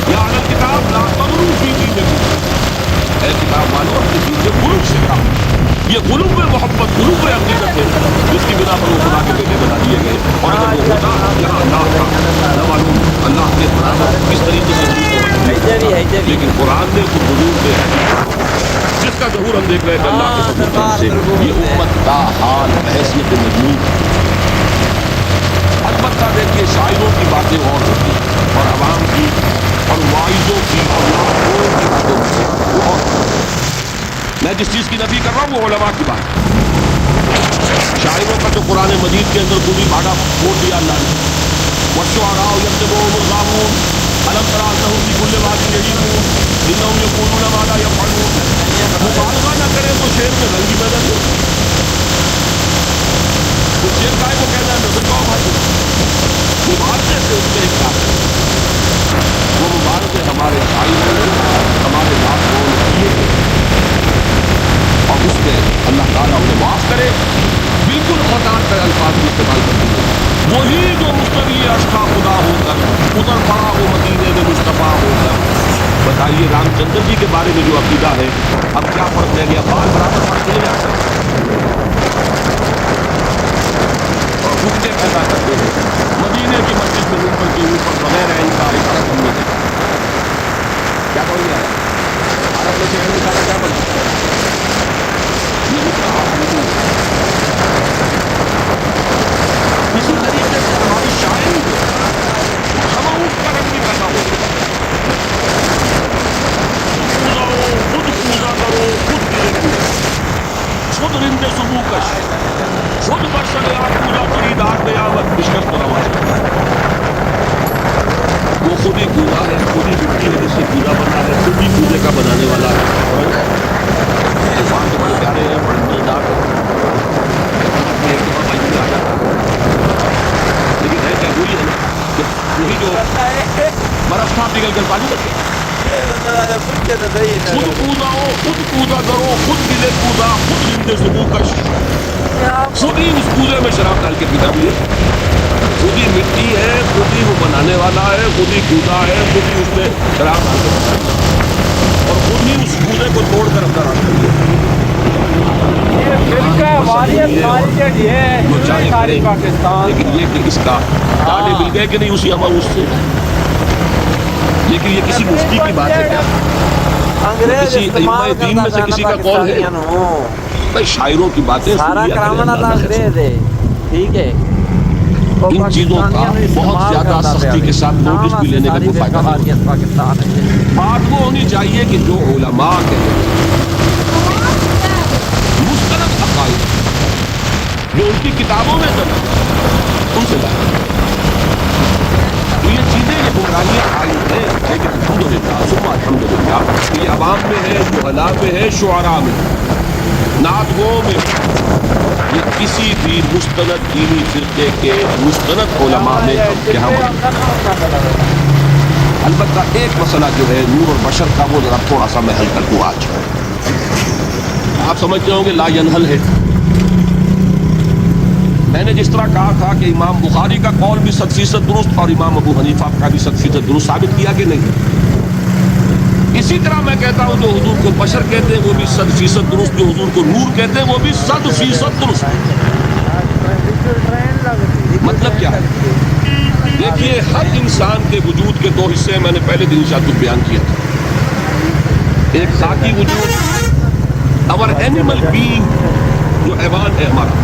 یا اہل کتاب لا تغلو فی دینکم، اے کتاب والو اپنی دین سے غلو سے کام. یہ غلو محبت، غلو عقیدت ہے جس کی بنا پر وہ خدا کے بیٹے بنا دیے گئے. اور اگر وہ ہوتا یہاں اللہ تھا نہ معلوم اللہ کے برابر کس طریقے سے حضور کو، لیکن قرآن نے خود حضور نے جس کا ظہور ہم دیکھ رہے ہیں اللہ کے فضل سے. یہ امت کا حال بحیثیت مجموع. البتہ دیکھیے شاعروں کی باتیں اور ہوتی ہیں اور عوام کی اور واعظوں کی اور لاکھوں کی باتیں ہوتی ہیں وہ اور. میں جس چیز کی نفی کر رہا ہوں وہ علماء کی بات ہے. شاعروں کا تو قرآن مجید کے اندر پوری بھاڑا پھوڑ دیا اللہ نے. والشعراء یکتبهم الغاوون الم تر انهم فی کل واد یہیمون انهم یقولون ما لا یفعلون. مبالغہ نہ کرے تو شعر میں رنگ ہی پیدا نہیں. کچھ شعر کا ہے وہ کہنا ہے نظر کا بھائی مبالغے سے اس کے حساب وہ مبالغے ہمارے شاعروں نے ہمارے بات بول کیے اور اس میں اللہ تعالیٰ انہیں معاف کرے. بالکل خطار کا الفاظ بھی استعمال کرتے ہیں. وہی جو مستوی اشقا خدا ہو کر اتر پڑا ہو مدینے میں مصطفیٰ ہو کر. بتائیے رام چندر جی کے بارے میں جو عقیدہ ہے اب کیا فرق رہ گیا؟ بال برابر فرق نہیں آ سکتا اور گفتے پیدا کرتے ہیں. مدینے کی مسجد میں اوپر کے اوپر بغیر عین کا عبادت ہم نے دیکھا. کیا بول گیا عرب میں سے عین کا کیا بنا اسی طریقے سے ہماری شاعری خموش کا رنگ بھی پیدا ہو گیا. خود پوزا کرو خود گرے، خود رند کا بنانے والا عرفان تو بڑے پیارے ہیں، بڑے مزیدار ہیں، ایک دفعہ بھائی میں آ جاتا، لیکن ہے کیا وہی ہے نا کہ وہی جو برف تھا پگھل کر پانی بن گیا. خود کودا ہو، خود کودا کرو، خود گلے کودا، خود رندے سے منہ کش، خود ہی اس کودے میں شراب ڈال کے پیتا بھی ہے، خود ہی مٹی ہے، خود ہی وہ بنانے والا ہے، خود ہی کودا ہے، خود ہی اس میں شراب ڈال کے پیتا ہے، اور خود ہی اس کودے کو توڑ کر اندر آتا ہے. جو چاہے کریں، لیکن یہ کہ اس کا ڈاڑے مل گئے کہ نہیں اسی ہم اس سے. لیکن یہ کسی مفتی کی بات ہے کیا؟ کسی ائمہ دین میں سے کسی کا قول ہے؟ بھائی شاعروں کی باتیں ٹھیک ہے، ان چیزوں کا بہت زیادہ سختی کے ساتھ نوٹس بھی لینے کا کوئی فائدہ نہیں. بات وہ ہونی چاہیے کہ جو علماء کے مستند عقائد جو ان کی کتابوں میں درج ان سے بات، تو یہ چیزیں یہ گمراہیاں آئی ہیں، لیکن الحمدللہ ثم الحمدللہ کہ یہ عوام میں ہے، جہلاء میں ہے، شعراء میں، نعت گو میں، یہ کسی بھی مستند دینی فرقے کے مستند علماء میں یہاں البتہ ایک مسئلہ جو ہے نور اور بشر کا وہ ذرا تھوڑا سا میں حل کر دوں. آج آپ سمجھتے ہوں گے لا ینحل ہے. میں نے جس طرح کہا تھا کہ امام بخاری کا قول بھی 100% درست اور امام ابو حنیفہ کا بھی 100% درست ثابت کیا کہ نہیں، اسی طرح میں کہتا ہوں جو حضور کو بشر کہتے ہیں وہ بھی 100% درست، جو حضور کو نور کہتے ہیں وہ بھی 100% درست. مطلب کیا ہے؟ دیکھیے ہر انسان کے وجود کے دو حصے ہیں، میں نے پہلے دن شاید بیان کیا تھا. ایک ذاتی وجود، اور اینیمل بینگ جو حیوان ہے ہمارا،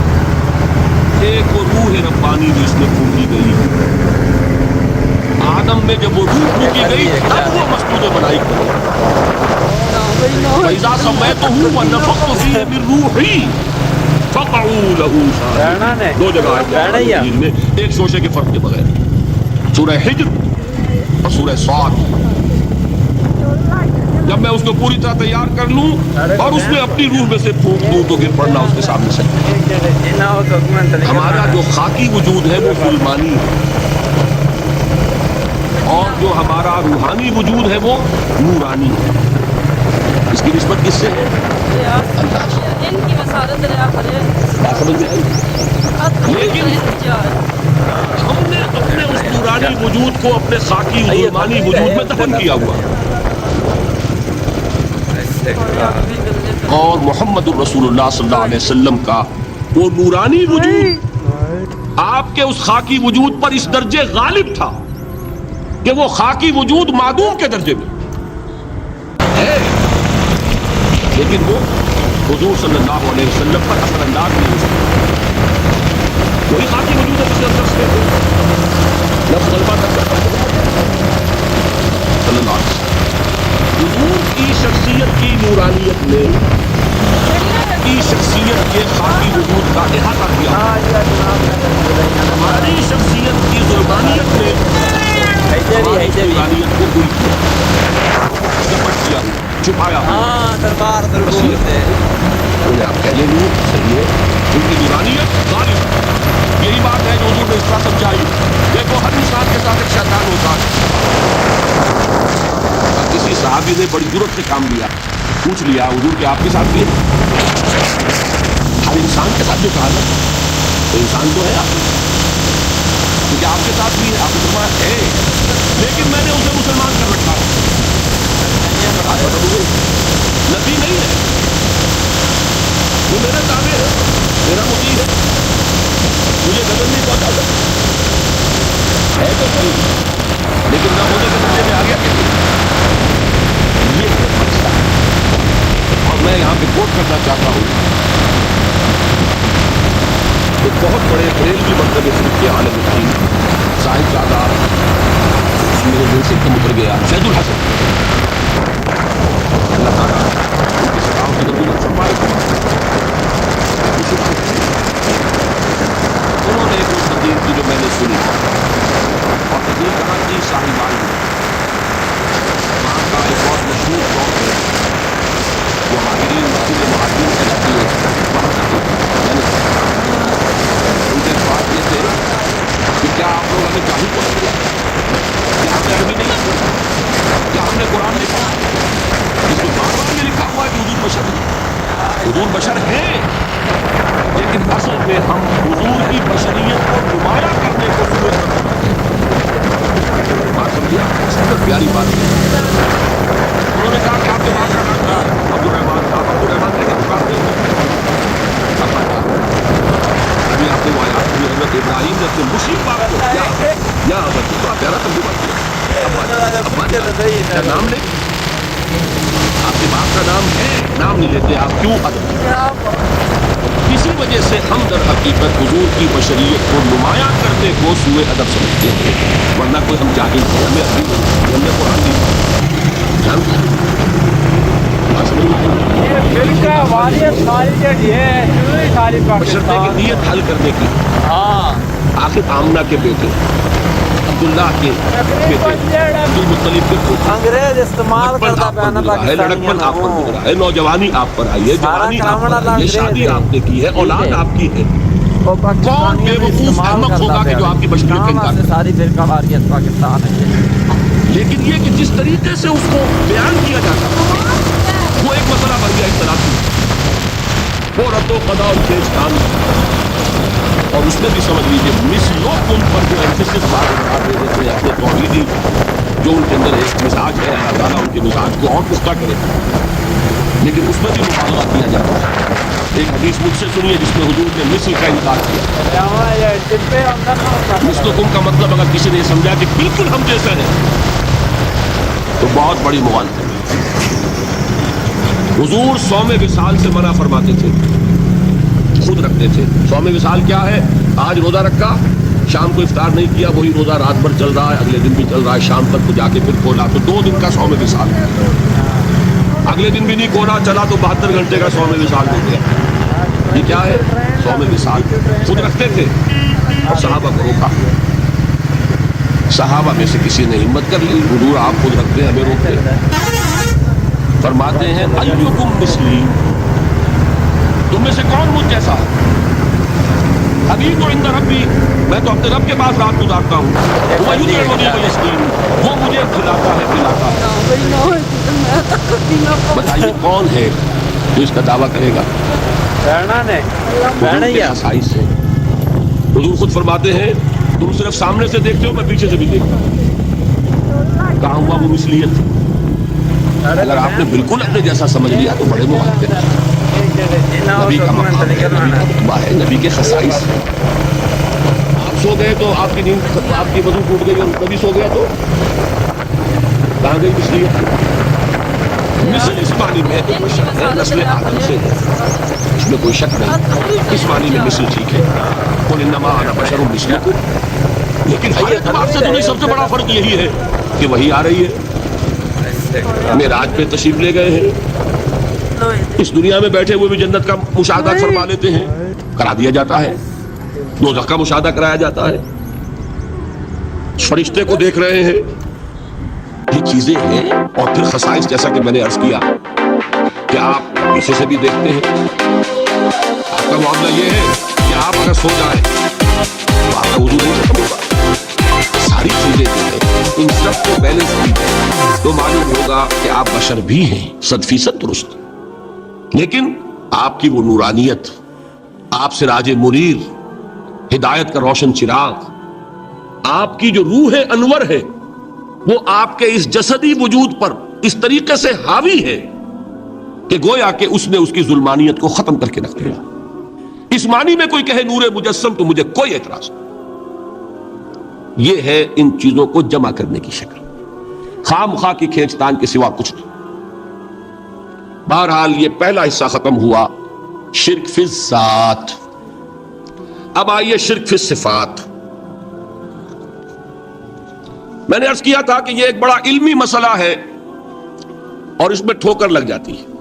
ایک وہ روح ربانی جو اس میں پھونکی گئی. آدم میں جب وہ روح پھونکی گئی تب وہ مسجود بنائی گئی. فَإِذَا سَمَّيْتُهُ وَنَفَخْتُ فِيهِ مِن رُوحِي فَقَعُوا لَهُ سَاجِدِينَ. دو جگہ ہے میں ایک شوشے کے فرق کے بغیر، سورہ حجر اور سورہ صاد. جب میں اس کو پوری طرح تیار کر لوں اور اس میں اپنی روح میں سے پھونک دوں تو پھر پڑھنا اس کے سامنے سے. ہمارا جو خاکی وجود ہے وہ ظلمانی ہے، اور جو ہمارا روحانی وجود ہے وہ نورانی ہے. اس کی نسبت کس سے ہے؟ اللہ سے. لیکن ہم نے اپنے اس نورانی وجود کو اپنے خاکی ظلمانی وجود میں دفن کیا ہوا، اور محمد الرسول اللہ صلی اللہ علیہ وسلم کا وہ نورانی وجود آپ کے اس خاکی وجود پر اس درجے غالب تھا کہ وہ خاکی وجود معدوم کے درجے میں ہے، لیکن وہ حضور صلی اللہ علیہ وسلم پر اثر انداز نہیں ہو سکتا. وہی خاکی وجود ہے جس کے اندر سے لفظ غلبہ کر سکتا صلی اللہ علیہ وسلم. حضور کی شخصیت کی نورانیت نے کی شخصیت کے خاکی وجود کا احاطہ کیا، ہماری شخصیت کی ظلمانیت نے ہماری نورانیت کو دور کیا، چپٹ کیا، چھپایا. آپ کہہ لیں نور صحیح ہے، ان کی نورانیت غالب. یہی بات ہے جو حضور نے اس طرح سمجھائی. دیکھو ہر انسان کے ساتھ ایک شیطان ہوتا ہے. کسی صحابی نے بڑی ضرورت سے کام لیا، پوچھ لیا حضور کہ آپ کے ساتھ بھی ہے؟ ہر انسان کے ساتھ جو کہا نا تو انسان تو ہے آپ، کیونکہ آپ کے ساتھ بھی ہے. آپ نے فرمایا ہے لیکن میں نے اسے مسلمان کر رکھا ہے. نبی نہیں ہے، وہ میرے تابع ہے، میرا مطیع ہے، مجھے نظر نہیں پہنچا سکتا ہے تو صحیح، لیکن نہ ہونے کے درجے میں آ گیا کہ یہ ہے مسئلہ. اور میں یہاں پہ کوٹ کرنا چاہتا ہوں ایک بہت بڑے بریلوی مکتب فکر کے عالم دین صاحب زادہ میرے دل سے کم اتر گیا، فیض الحسن، اللہ تعالیٰ ان کی سلاؤں کی درگزر فرمائے. انہوں نے ایک اس تقریر کی جو میں نے سنی اور تقریر کہاں کی صاحبان وہاں کا ایک بہت مشہور قوم ہے آپ نے مشرق باپ کو یا بڑا پیارا ترجمہ کیا نام لے آپ کے باپ کا نام ہے نام نہیں لیتے آپ کیوں ادب اسی وجہ سے ہم در حقیقت حضور کی بشریت کو نمایاں کرنے کو سوء ادب سمجھتے ہیں ورنہ کوئی ہم جاہل ہیں ہمیں ابھی ہم نے قرآن نہیں جانتے بشرطے کی نیت حل کرنے کی آخر آمنہ کے بیٹے عبداللہ کے بیٹے عبدالمطلب کے پوتے انگریز استعمال کرتا ہے لڑکپن آپ پر گزرا ہے نوجوانی آپ پر آئی ہے جوانی آپ پر آئی ہے شادی آپ نے کی ہے اولاد آپ کی ہے کون بے وقوف احمق ہوگا کہ جو آپ کی بشریت کا انکار کرے ساری فرقہ واریت پاکستان ہے لیکن یہ کہ جس طریقے سے اس کو بیان کیا جاتا وہ ایک مسئلہ بن گیا اختلاف وہ رد و قضا اور کھینچ تان اور اس میں بھی سمجھ لیجیے مثلوں ان پر جو ایمفیسس بات بتا دیتے ہیں اپنے توحیدی جو ان کے اندر ایک مزاج ہے اللہ تعالیٰ ان کے مزاج کو اور پختہ کرے لیکن اس میں بھی مبالغہ کیا جاتا ہے ایک حدیث مجھ سے سنیے جس میں حضور نے مثل کا انکار کیا مثلکم کا مطلب اگر کسی نے سمجھا کہ بالکل ہم جیسے ہیں تو بہت بڑی مغالطہ حضور صوم وصال سے منع فرماتے تھے خود رکھتے تھے صوم وصال کیا ہے آج روزہ رکھا شام کو افطار نہیں کیا وہی روزہ رات بھر چل رہا ہے اگلے دن بھی چل رہا ہے شام تک تو جا کے پھر کھولا تو 2 دن کا صوم وصال اگلے دن بھی نہیں کھولا چلا تو 72 گھنٹے کا صوم وصال ہو گیا یہ کیا ہے صوم وصال خود رکھتے تھے اور صحابہ کو روکا صحابہ میں سے کسی نے ہمت کر لی حضور آپ خود رکھتے ہیں ہمیں روکتے ہیں فرماتے ہیں ایکم مثلی تم میں سے کون مجھ جیسا ابھی تو عند ربی میں تو اپنے رب کے پاس رات گزارتا ہوں وہ مجھے کھلاتا ہے پلاتا ہے بتائیے کون ہے جو اس کا دعویٰ کرے گا خصائص سے حضور خود فرماتے ہیں تم صرف سامنے سے دیکھتے ہو میں پیچھے سے بھی دیکھتا ہوں کہاں ہوا وہ مثلیت اگر آپ نے بالکل اپنے جیسا سمجھ لیا تو بڑے مخالف نبی کا مقام ہے نبی کا رتبہ ہے نبی کے خصائص ہیں آپ سو گئے تو آپ کی نیند آپ کی وضو ٹوٹ گئی اور نبی سو گیا تو کہاں گئی مثلیت مثل اس معنی میں تو کوئی شک ہے نسل آدم سے ہے اس میں کوئی شک نہیں اس معنی میں مثل ٹھیک ہے قل انما انا بشر مثلکم لیکن ہر اعتبار سے تو سب سے بڑا فرق یہی ہے کہ وہی آ رہی ہے معراج پہ تشریف لے گئے ہیں اس دنیا میں بیٹھے ہوئے بھی جنت کا مشاہدہ فرما لیتے ہیں کرا دیا جاتا ہے دوزخ کا مشاہدہ کرایا جاتا ہے فرشتے کو دیکھ رہے ہیں یہ چیزیں ہیں اور پھر خصائص جیسا کہ میں نے عرض کیا کہ آپ پیچھے سے بھی دیکھتے ہیں آپ کا معاملہ یہ ہے کہ آپ اگر سو جائیں تو آپ کا وضو نہیں ختم ہوگا ساری چیزیں جو ہیں ان سب کو بیلنس کی جائے تو معلوم ہوگا کہ آپ بشر بھی ہیں 100% درست لیکن آپ کی وہ نورانیت آپ سراج منیر ہدایت کا روشن چراغ آپ کی جو روح انور ہے وہ آپ کے اس جسدی وجود پر اس طریقے سے حاوی ہے کہ گویا کہ اس نے اس کی ظلمانیت کو ختم کر کے رکھ دیا اس معنی میں کوئی کہے نور مجسم تو مجھے کوئی اعتراض نہیں یہ ہے ان چیزوں کو جمع کرنے کی شکل خام خواہ کی کھینچتان کے سوا کچھ نہیں بہرحال یہ پہلا حصہ ختم ہوا شرک فی الذات اب آئیے شرک فی الصفات میں نے عرض کیا تھا کہ یہ ایک بڑا علمی مسئلہ ہے اور اس میں ٹھوکر لگ جاتی ہے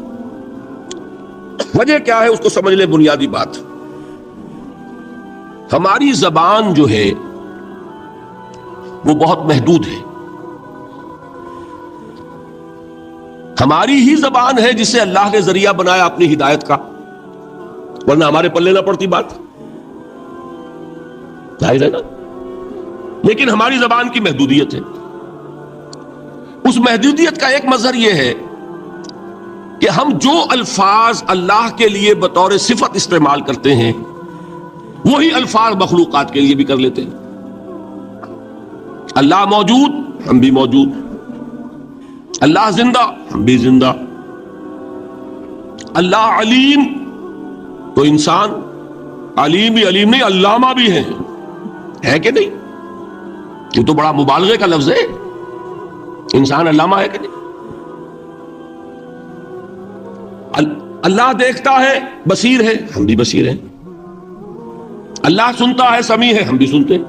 وجہ کیا ہے اس کو سمجھ لیں بنیادی بات ہماری زبان جو ہے وہ بہت محدود ہے ہماری ہی زبان ہے جسے اللہ نے ذریعہ بنایا اپنی ہدایت کا ورنہ ہمارے پلے نہ پڑتی بات ظاہر ہے نا لیکن ہماری زبان کی محدودیت ہے اس محدودیت کا ایک مظہر یہ ہے کہ ہم جو الفاظ اللہ کے لیے بطور صفت استعمال کرتے ہیں وہی الفاظ مخلوقات کے لیے بھی کر لیتے ہیں اللہ موجود ہم بھی موجود اللہ زندہ ہم بھی زندہ اللہ علیم تو انسان علیم بھی علیم نہیں علامہ بھی ہے ہے کہ نہیں؟ یہ تو بڑا مبالغے کا لفظ ہے. انسان علامہ ہے کہ نہیں؟ اللہ دیکھتا ہے، بصیر ہے، ہم بھی بصیر ہیں. اللہ سنتا ہے، سمیع ہے، ہم بھی سنتے ہیں.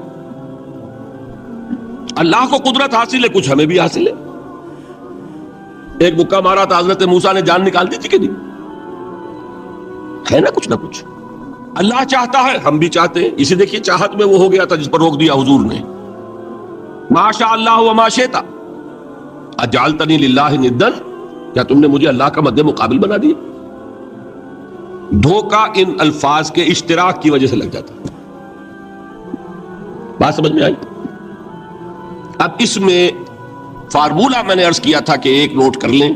اللہ کو قدرت حاصل ہے، کچھ ہمیں بھی حاصل ہے. ایک مکہ مارا تھا حضرت موسیٰ نے، جان نکال دی تھی کہ نہیں؟ ہے نا کچھ نہ کچھ. اللہ چاہتا ہے، ہم بھی چاہتے ہیں. اسی دیکھیے چاہت میں وہ ہو گیا تھا جس پر روک دیا حضور نے. ما شاء اللہ وما شئت اجعلتنی للہ ندا، کیا تم نے مجھے اللہ کا مد مقابل بنا دیا؟ دھوکہ ان الفاظ کے اشتراک کی وجہ سے لگ جاتا. بات سمجھ میں آئی؟ اب اس میں فارمولہ میں نے عرض کیا تھا کہ ایک نوٹ کر لیں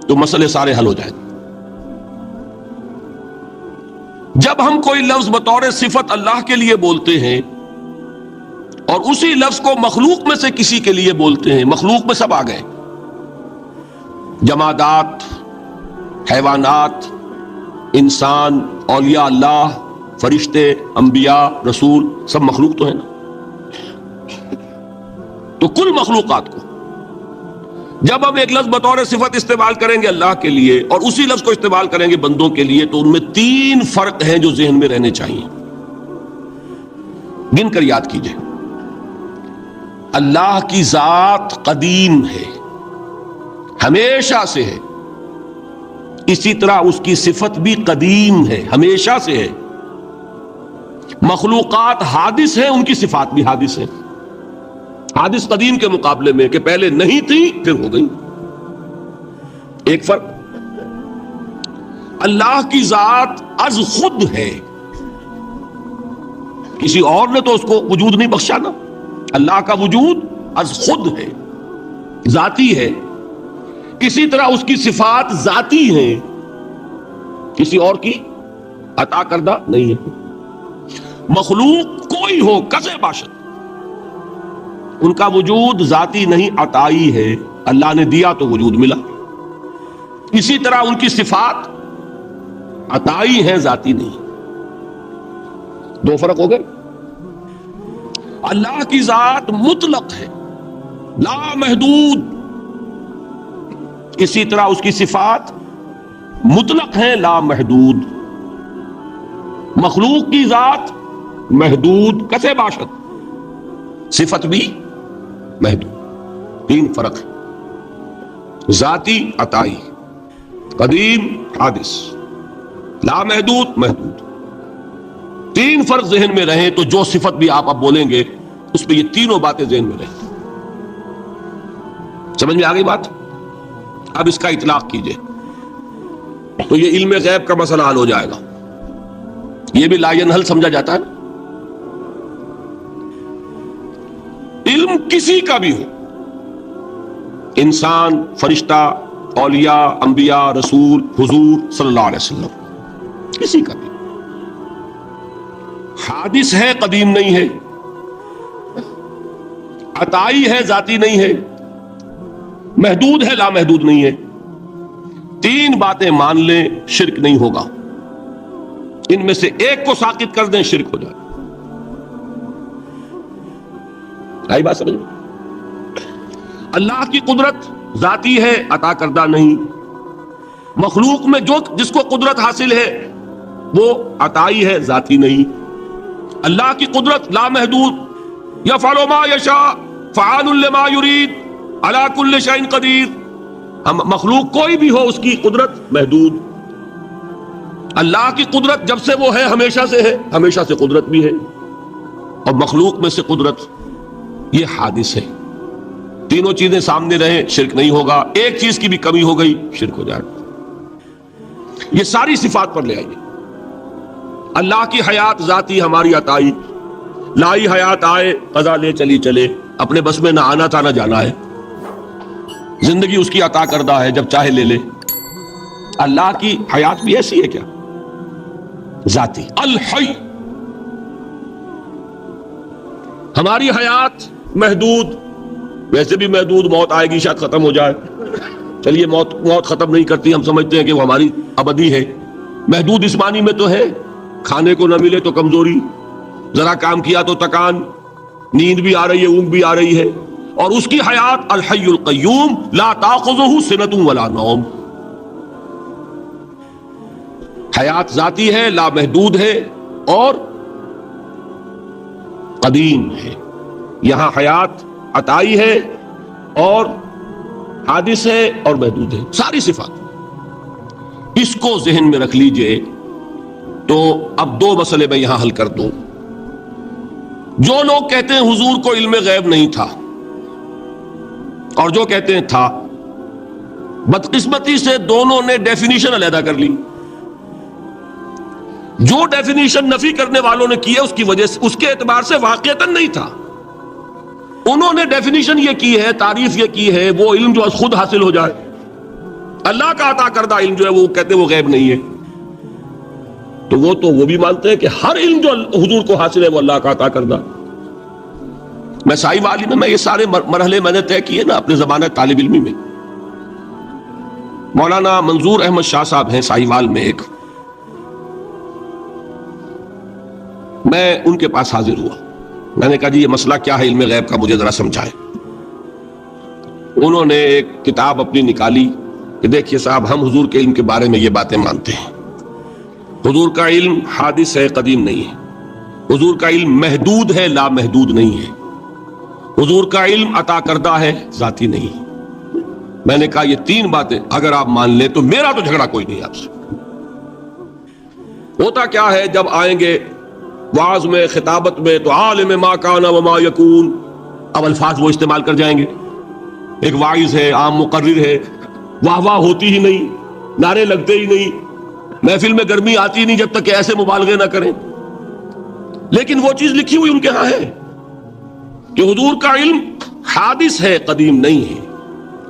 تو مسئلے سارے حل ہو جائیں. جب ہم کوئی لفظ بطور صفت اللہ کے لیے بولتے ہیں اور اسی لفظ کو مخلوق میں سے کسی کے لیے بولتے ہیں، مخلوق میں سب آ گئے، جمادات، حیوانات، انسان، اولیاء اللہ، فرشتے، انبیاء، رسول، سب مخلوق تو ہے نا. تو کل مخلوقات کو جب ہم ایک لفظ بطور صفت استعمال کریں گے اللہ کے لیے اور اسی لفظ کو استعمال کریں گے بندوں کے لیے، تو ان میں 3 فرق ہیں جو ذہن میں رہنے چاہیے. گن کر یاد کیجئے. اللہ کی ذات قدیم ہے، ہمیشہ سے ہے. اسی طرح اس کی صفت بھی قدیم ہے، ہمیشہ سے ہے. مخلوقات حادث ہیں، ان کی صفات بھی حادث ہیں. حادث قدیم کے مقابلے میں کہ پہلے نہیں تھی پھر ہو گئی. ایک فرق. اللہ کی ذات از خود ہے، کسی اور نے تو اس کو وجود نہیں بخشا نا. اللہ کا وجود از خود ہے، ذاتی ہے. اسی طرح اس کی صفات ذاتی ہیں، کسی اور کی عطا کردہ نہیں ہے. مخلوق کوئی ہو کسے باشد، ان کا وجود ذاتی نہیں، عطائی ہے. اللہ نے دیا تو وجود ملا. اسی طرح ان کی صفات عطائی ہیں، ذاتی نہیں. 2 فرق ہو گئے. اللہ کی ذات مطلق ہے، لا محدود. اسی طرح اس کی صفات مطلق ہیں، لا محدود. مخلوق کی ذات محدود کسے باشد، صفت بھی محدود. 3 فرق ہے. ذاتی، عطائی، قدیم، حادث، لا محدود، محدود. 3 فرق ذہن میں رہیں تو جو صفت بھی آپ اب بولیں گے اس پہ یہ تینوں باتیں ذہن میں رہیں. سمجھ میں آ گئی بات؟ اب اس کا اطلاق کیجئے تو یہ علم غیب کا مسئلہ حل ہو جائے گا. یہ بھی لا ینحل سمجھا جاتا ہے نا. علم کسی کا بھی ہو، انسان، فرشتہ، اولیاء، انبیاء، رسول، حضور صلی اللہ علیہ وسلم، کسی کا بھی حادث ہے، قدیم نہیں ہے. عطائی ہے، ذاتی نہیں ہے. محدود ہے، لا محدود نہیں ہے. 3 باتیں مان لیں، شرک نہیں ہوگا. ان میں سے ایک کو ساقط کر دیں، شرک ہو جائے. آئی بات سمجھ میں؟ اللہ کی قدرت ذاتی ہے، عطا کردہ نہیں. مخلوق میں جس کو قدرت حاصل ہے وہ عطائی ہے، ذاتی نہیں. اللہ کی قدرت لا محدود، یفعل ما یشاء فعال لما یرید علی کل شیء قدیر. ہم مخلوق کوئی بھی ہو اس کی قدرت محدود. اللہ کی قدرت جب سے وہ ہے ہمیشہ سے ہے، ہمیشہ سے قدرت بھی ہے. اور مخلوق میں سے قدرت یہ حادث ہے. تینوں چیزیں سامنے رہیں، شرک نہیں ہوگا. ایک چیز کی بھی کمی ہو گئی، شرک ہو جائے. یہ ساری صفات پر لے آئیے. اللہ کی حیات ذاتی، ہماری عطائی. لائی حیات آئے، قضا لے چلی چلے، اپنے بس میں نہ آنا تھا نہ جانا ہے. زندگی اس کی عطا کردہ ہے، جب چاہے لے لے. اللہ کی حیات بھی ایسی ہے کیا؟ ذاتی، الحی. ہماری حیات محدود، ویسے بھی محدود. موت آئے گی، شاید ختم ہو جائے. چلیے موت ختم نہیں کرتی، ہم سمجھتے ہیں کہ وہ ہماری ابدی ہے. محدود اس معنی میں تو ہے، کھانے کو نہ ملے تو کمزوری، ذرا کام کیا تو تکان، نیند بھی آ رہی ہے، اونگ بھی آ رہی ہے، اور اس کی حیات الحی القیوم لا تاخذہ سنۃ ولا نوم، حیات ذاتی ہے، لامحدود ہے اور قدیم ہے۔ یہاں حیات عطائی ہے اور حادث ہے اور محدود ہے، ساری صفات۔ اس کو ذہن میں رکھ لیجئے۔ تو اب دو مسئلے میں یہاں حل کر دوں۔ جو لوگ کہتے ہیں حضور کو علم غیب نہیں تھا، اور جو کہتے ہیں تھا، بدقسمتی سے دونوں نے ڈیفینیشن علیحدہ کر لی۔ جو ڈیفینیشن نفی کرنے والوں نے کی ہے اس کی وجہ سے، اس کے اعتبار سے واقعتاً نہیں تھا۔ انہوں نے ڈیفینیشن یہ کی ہے، تعریف یہ کی ہے، وہ علم جو خود حاصل ہو جائے، اللہ کا عطا کردہ علم جو ہے وہ کہتے ہیں وہ غیب نہیں ہے۔ تو وہ بھی مانتے ہیں کہ ہر علم جو حضور کو حاصل ہے وہ اللہ کا عطا کردہ۔ میں سائی والی میں یہ سارے مرحلے میں نے طے کیے نا اپنے زمانہ طالب علمی میں۔ مولانا منظور احمد شاہ صاحب ہیں سائی وال میں ایک، میں ان کے پاس حاضر ہوا، میں نے کہا جی یہ مسئلہ کیا ہے علم غیب کا، مجھے ذرا سمجھائیں۔ انہوں نے ایک کتاب اپنی نکالی کہ دیکھیے صاحب، ہم حضور کے علم کے بارے میں یہ باتیں مانتے ہیں، حضور کا علم حادث ہے، قدیم نہیں ہے، حضور کا علم محدود ہے، لامحدود نہیں ہے، حضور کا علم عطا کردہ ہے، ذاتی نہیں۔ میں نے کہا یہ تین باتیں اگر آپ مان لیں تو میرا تو جھگڑا کوئی نہیں آپ سے۔ ہوتا کیا ہے جب آئیں گے وعظ میں، خطابت میں، تو عالم ما کان وما یکون، اب الفاظ وہ استعمال کر جائیں گے۔ ایک واعظ ہے، عام مقرر ہے، واہ واہ ہوتی ہی نہیں، نعرے لگتے ہی نہیں، محفل میں گرمی آتی نہیں جب تک کہ ایسے مبالغے نہ کریں۔ لیکن وہ چیز لکھی ہوئی ان کے ہاں ہے کہ حضور کا علم حادث ہے، قدیم نہیں ہے،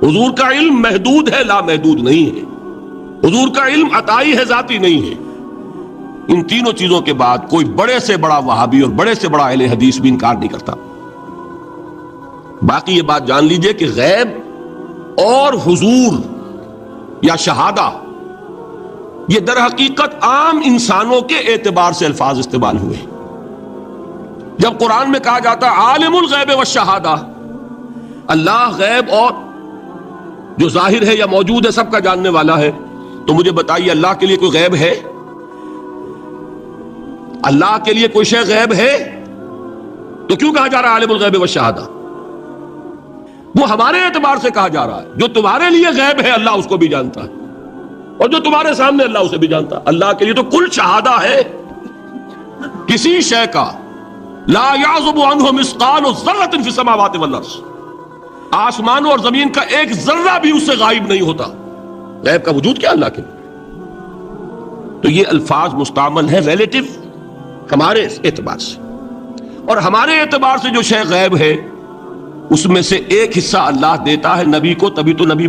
حضور کا علم محدود ہے، لامحدود نہیں ہے، حضور کا علم عطائی ہے، ذاتی نہیں ہے۔ ان تینوں چیزوں کے بعد کوئی بڑے سے بڑا وہابی اور بڑے سے بڑا اہل حدیث بھی انکار نہیں کرتا۔ باقی یہ بات جان لیجئے کہ غیب اور حضور یا شہادہ یہ در حقیقت عام انسانوں کے اعتبار سے الفاظ استعمال ہوئے۔ جب قرآن میں کہا جاتا ہے عالم الغیب والشہادہ، اللہ غیب اور جو ظاہر ہے یا موجود ہے سب کا جاننے والا ہے، تو مجھے بتائیے اللہ کے لیے کوئی غیب ہے؟ اللہ کے لیے کوئی شے غیب ہے؟ تو کیوں کہا جا رہا ہے عالم الغیب والشہادہ؟ وہ ہمارے اعتبار سے کہا جا رہا ہے، جو تمہارے لیے غیب ہے اللہ اس کو بھی جانتا ہے، اور جو تمہارے سامنے اللہ اسے بھی جانتا ہے۔ اللہ کے لیے تو کل شہادہ ہے، کسی شے کا لا یعزب عنہ مثقال ذرۃ فی السماوات والارض، آسمانوں اور زمین کا ایک ذرہ بھی اس سے غائب نہیں ہوتا۔ غیب کا وجود کیا اللہ کے لیے؟ تو یہ الفاظ مستعمل ہے ریلیٹو ہمارے اعتبار سے، اور ہمارے اعتبار سے جو شے غیب ہے اس میں سے ایک حصہ اللہ دیتا ہے نبی کو، تبھی تو نبی